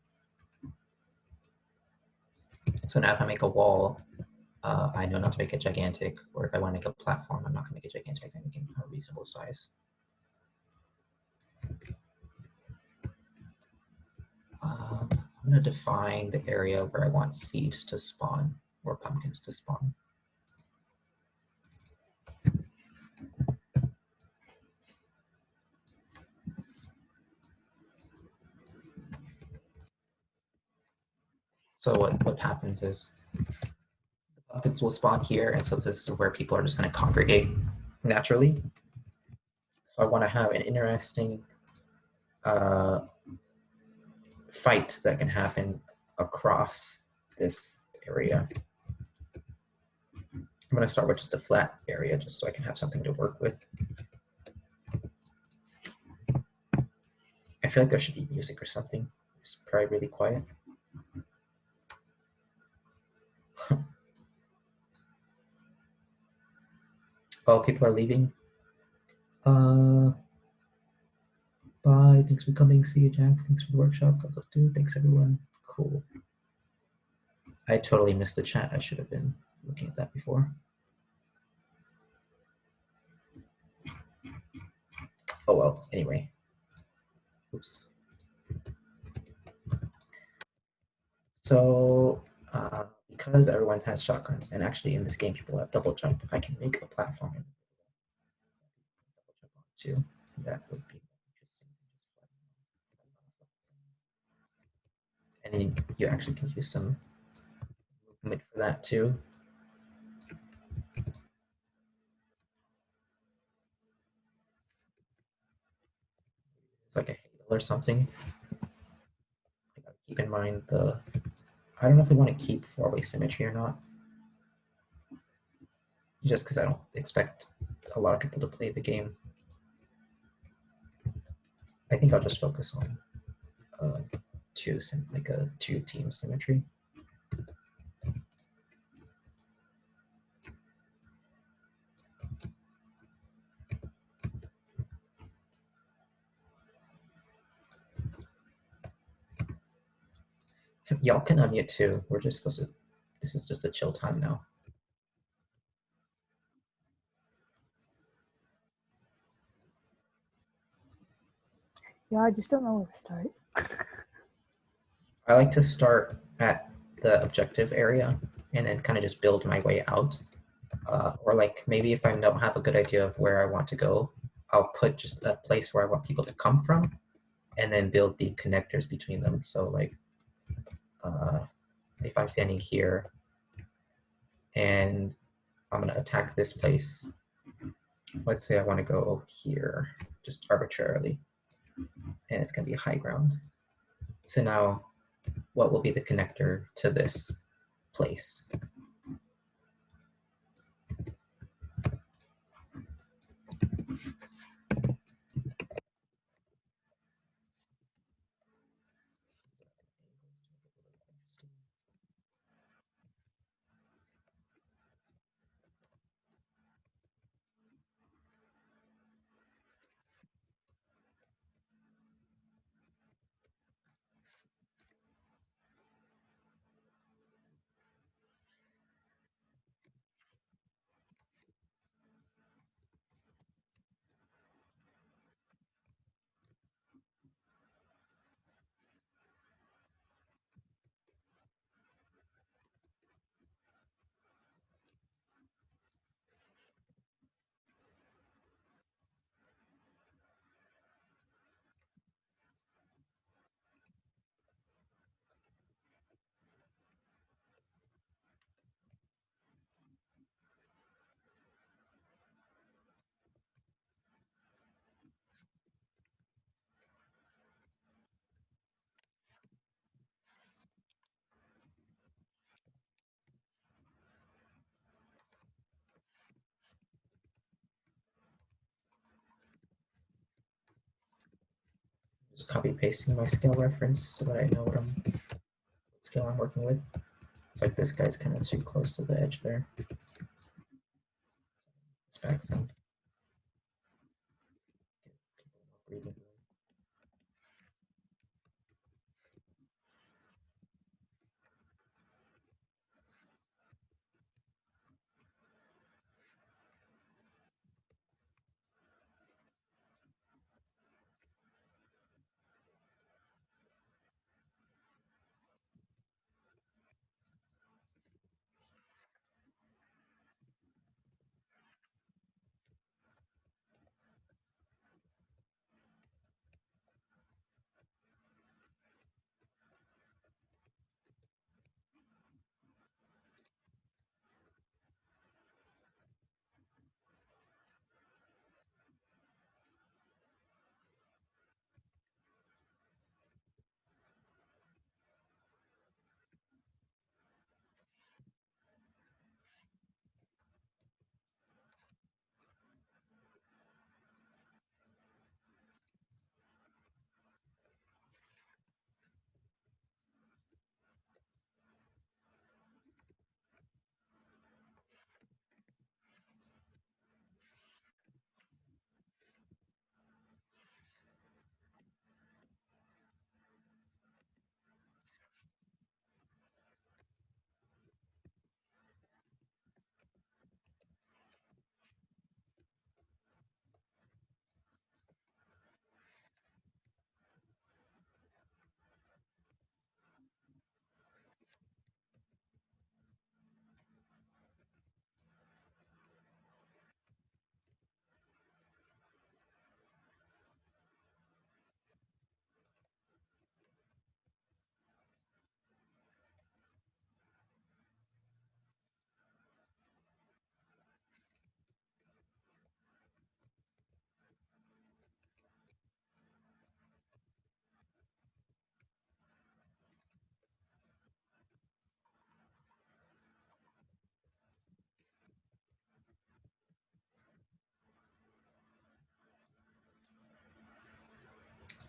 So now if I make a wall, I know not to make it gigantic, or if I want to make a platform, I'm not going to make it gigantic, I'm making a reasonable size. I'm going to define the area where I want seeds to spawn, or pumpkins to spawn. So what happens is the pumpkins will spawn here, and so this is where people are just going to congregate naturally. So I want to have an interesting fight that can happen across this area. I'm going to start with just a flat area just so I can have something to work with. I feel like there should be music or something. It's probably really quiet. Oh, people are leaving. Bye. Thanks for coming. See you, Jack. Thanks for the workshop. Dude, thanks everyone. Cool. I totally missed the chat. I should have been looking at that before. Oh well, anyway. Oops. So because everyone has shotguns, and actually in this game people have double jump, I can make a platform and double jump onto. That would be interesting. And then you actually can use some movement for that too. It's like a halo or something. I gotta keep in mind I don't know if we want to keep four-way symmetry or not. Just because I don't expect a lot of people to play the game. I think I'll just focus on like a two-team symmetry. Y'all can unmute too. We're just supposed to, this is just a chill time now. Yeah, I just don't know where to start. I like to start at the objective area and then kind of just build my way out. Or like maybe if I don't have a good idea of where I want to go, I'll put just a place where I want people to come from and then build the connectors between them. So like if I'm standing here and I'm gonna attack this place, let's say I wanna go here, just arbitrarily, and it's gonna be high ground. So now what will be the connector to this place? Just copy pasting my scale reference so that I know what scale I'm working with. It's like this guy's kind of too close to the edge there. Let's back some. Breathing.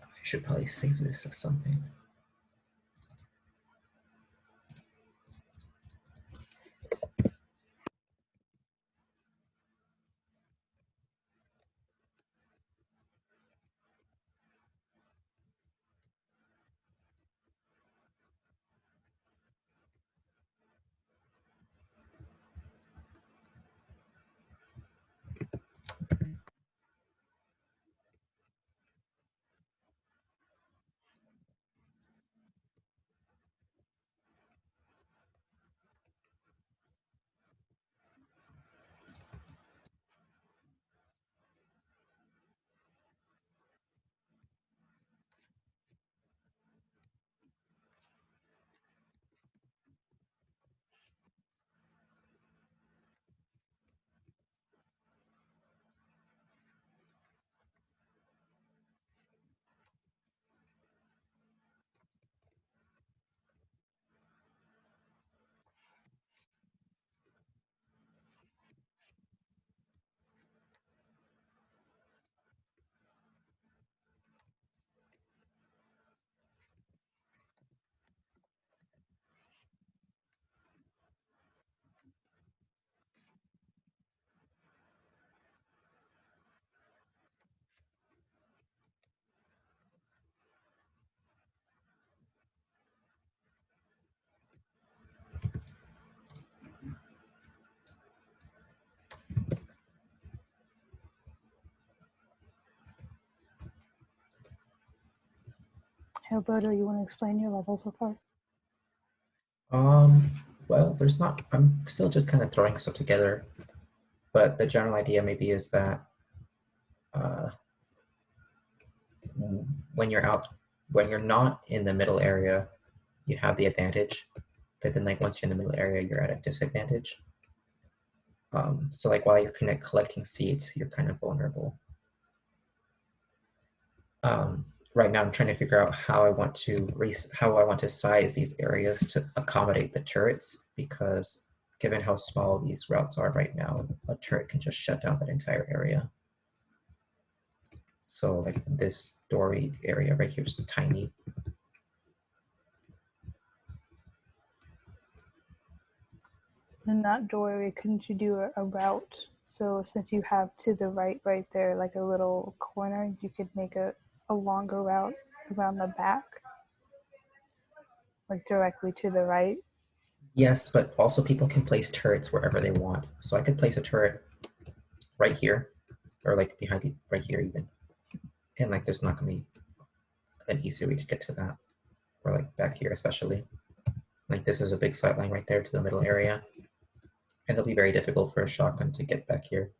I should probably save this as something. Hey, Alberto, you want to explain your level so far? Well, there's not, I'm still just kind of throwing stuff together, but the general idea maybe is that when you're not in the middle area, you have the advantage, but then like once you're in the middle area, you're at a disadvantage. So like while you're kind of collecting seeds, you're kind of vulnerable. Right now I'm trying to figure out how I want to size these areas to accommodate the turrets, because given how small these routes are right now, a turret can just shut down that entire area. So like this doorway area right here is tiny. In that doorway, couldn't you do a route? So since you have to the right there, like a little corner, you could make a longer route around the back, like directly to the right. Yes, but also people can place turrets wherever they want. So I could place a turret right here, or like behind the, right here even. And like there's not gonna be an easy way to get to that. Or like back here especially. Like this is a big sight line right there to the middle area. And it'll be very difficult for a shotgun to get back here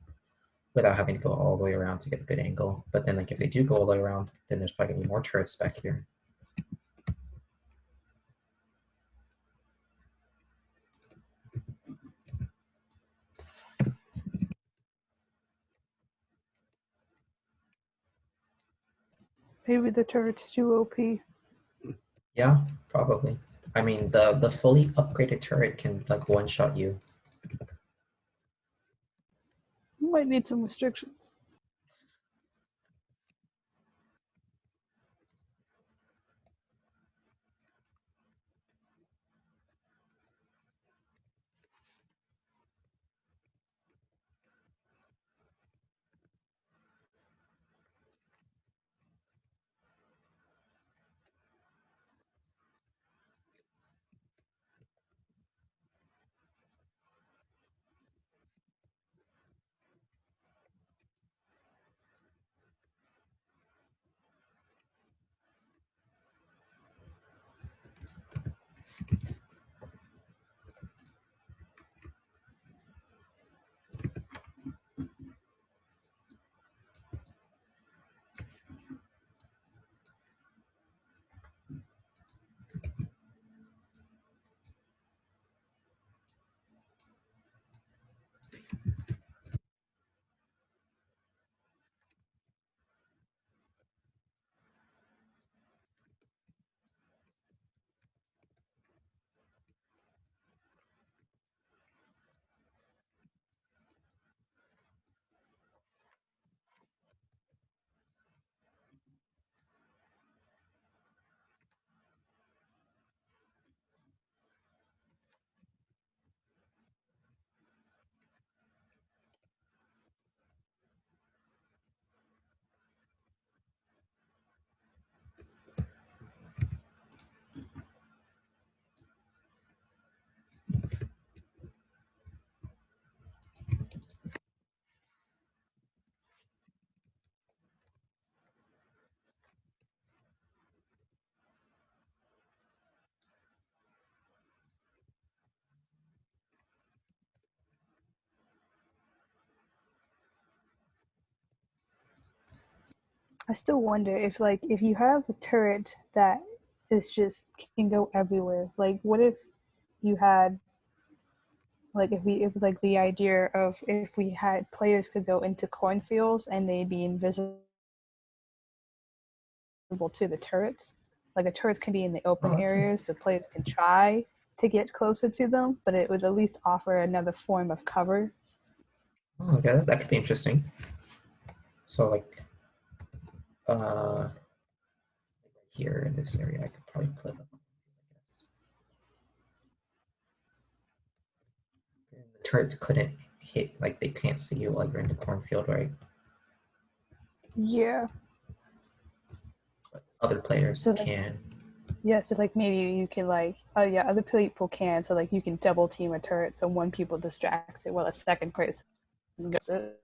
without having to go all the way around to get a good angle. But then like if they do go all the way around, then there's probably gonna be more turrets back here. Maybe the turret's too OP. Yeah, probably. I mean, the fully upgraded turret can like one-shot you. You might need some restrictions. I still wonder if you have a turret that is just can go everywhere. Like what if you had if like the idea of if we had players could go into cornfields and they'd be invisible to the turrets. Like the turrets can be in the open areas, but players can try to get closer to them, but it would at least offer another form of cover. Oh, okay, that could be interesting. So like here in this area I could probably put them. The turrets couldn't hit, like they can't see you while you're in the cornfield, right? Yeah. But other players So, like, can. Yeah, so like maybe you can other people can, so like you can double team a turret so one people distracts it while a second person gets it.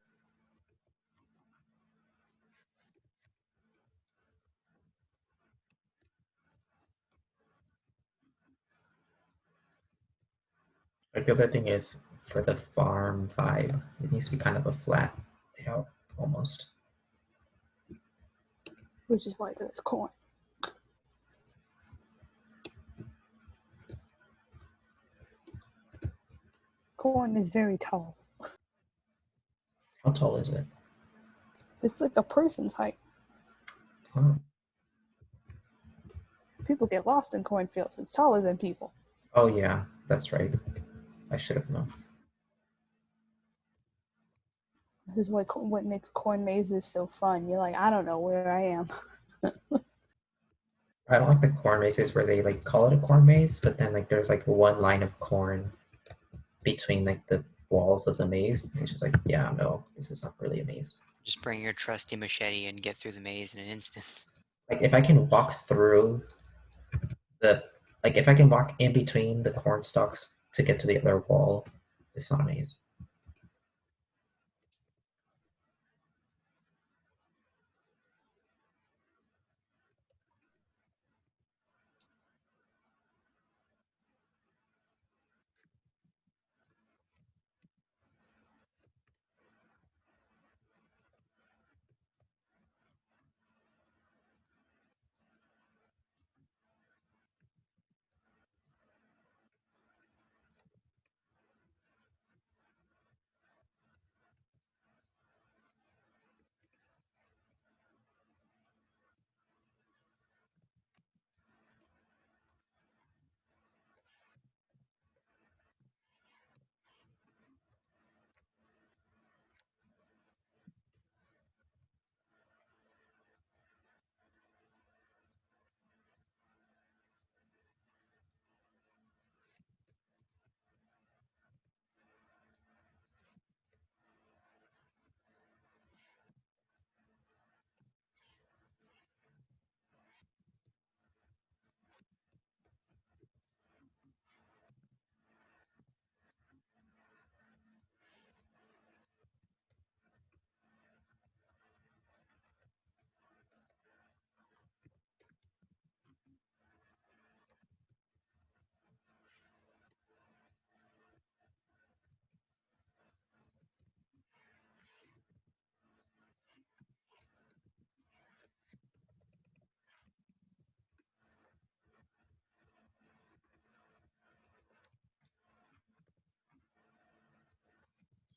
But the other thing is for the farm vibe, it needs to be kind of a flat layout almost. Which is why there's corn. Corn is very tall. How tall is it? It's like a person's height. Oh, People get lost in cornfields. It's taller than people. oh yeah, that's right. I should have known. This is what makes corn mazes so fun. You're like, I don't know where I am. I don't like the corn mazes where they like call it a corn maze, but then like there's like one line of corn between like the walls of the maze. And it's just like, yeah, no, this is not really a maze. Just bring your trusty machete and get through the maze in an instant. Like if I can walk through the, like if I can walk in between the corn stalks to get to the other wall, it's not a maze.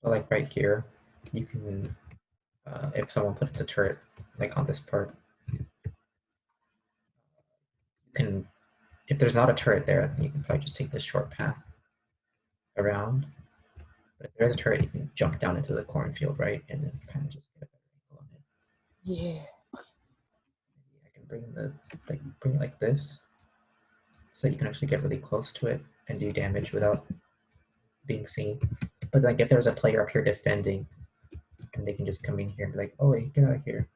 So like right here, you can, if someone puts a turret like on this part, you can, if there's not a turret there, you can probably just take this short path around. But if there's a turret, you can jump down into the cornfield, right? And then kind of just get a better angle on it. Yeah. Maybe I can bring it like this, so you can actually get really close to it and do damage without being seen. But like if there's a player up here defending, then they can just come in here and be like, oh wait, get out of here.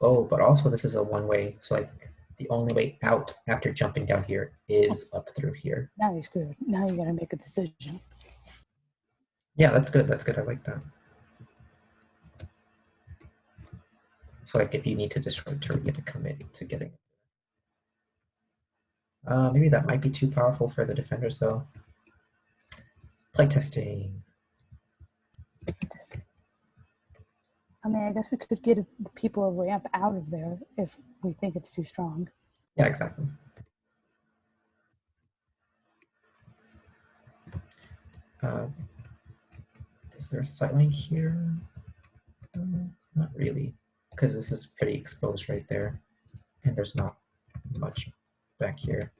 Oh, but also this is a one-way, so like the only way out after jumping down here is up through here. Now you're screwed. Now you gotta make a decision. Yeah, that's good. That's good. I like that. So like if you need to destroy the turret, you have to commit to getting it. Maybe that might be too powerful for the defenders though. Playtesting. I mean, I guess we could get people a ramp out of there if we think it's too strong. Yeah, exactly. Is there a sightline here? Not really, because this is pretty exposed right there, and there's not much back here.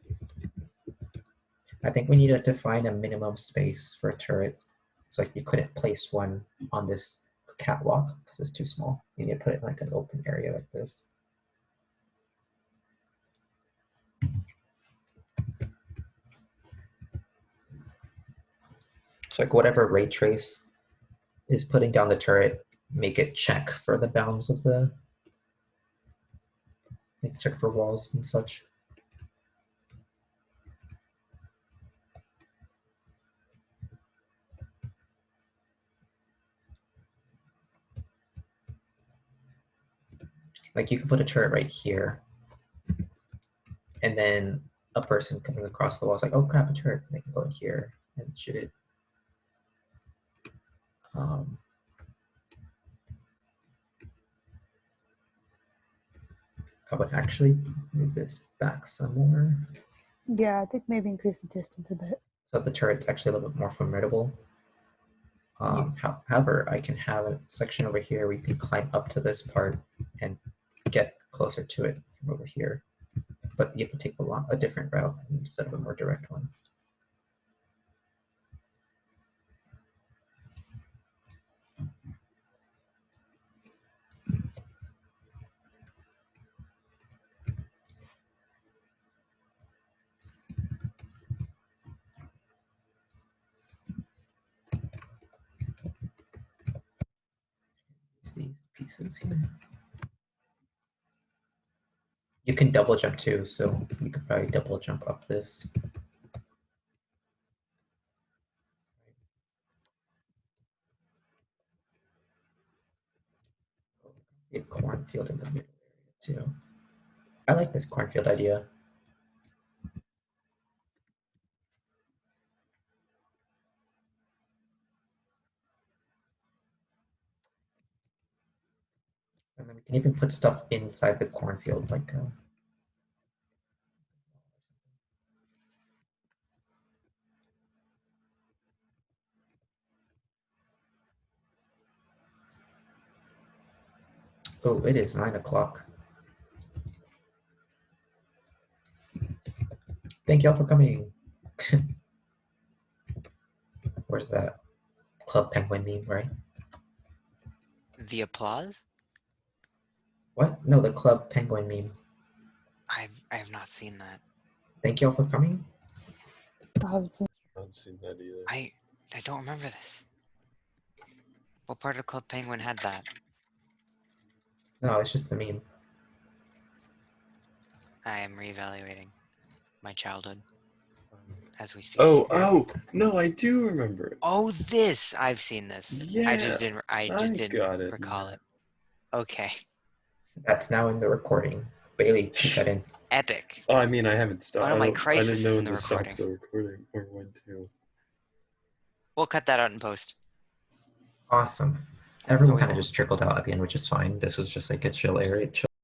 I think we need to define a minimum space for turrets. So like you couldn't place one on this catwalk because it's too small. You need to put it in like an open area like this. So like whatever ray trace is putting down the turret, make it check for the bounds of the, make it check for walls and such. Like you could put a turret right here, and then a person coming across the wall is like, oh crap, a turret. And they can go in here and shoot it. I would actually move this back some more. Yeah, I think maybe increase the distance a bit. So the turret's actually a little bit more formidable. However, I can have a section over here where you can climb up to this part and get closer to it from over here. But you have to take a different route instead of a more direct one. these pieces here. You can double jump too, so you could probably double jump up this. A cornfield in the middle area too. I like this cornfield idea. And then we can even put stuff inside the cornfield, like oh, it is 9 o'clock. Thank y'all for coming. Where's that Club Penguin meme, right? The applause? What? No, the Club Penguin meme. I have not seen that. Thank y'all for coming. I haven't seen. I haven't seen that either. I don't remember this. What part of Club Penguin had that? No, it's just a meme. I am reevaluating my childhood as we speak. Oh, no, I do remember it. Oh, this! I've seen this. I just Yeah, didn't. I didn't got it recall now. it. Okay. That's now in the recording. Bailey, keep that in. Epic. Oh, I mean, I haven't stopped. One of my I didn't crises know is when in the to stop recording. the recording or when to. We'll cut that out in post. Awesome. Everyone we kind of won't. just trickled out at the end, which is fine. This was just like a chill area.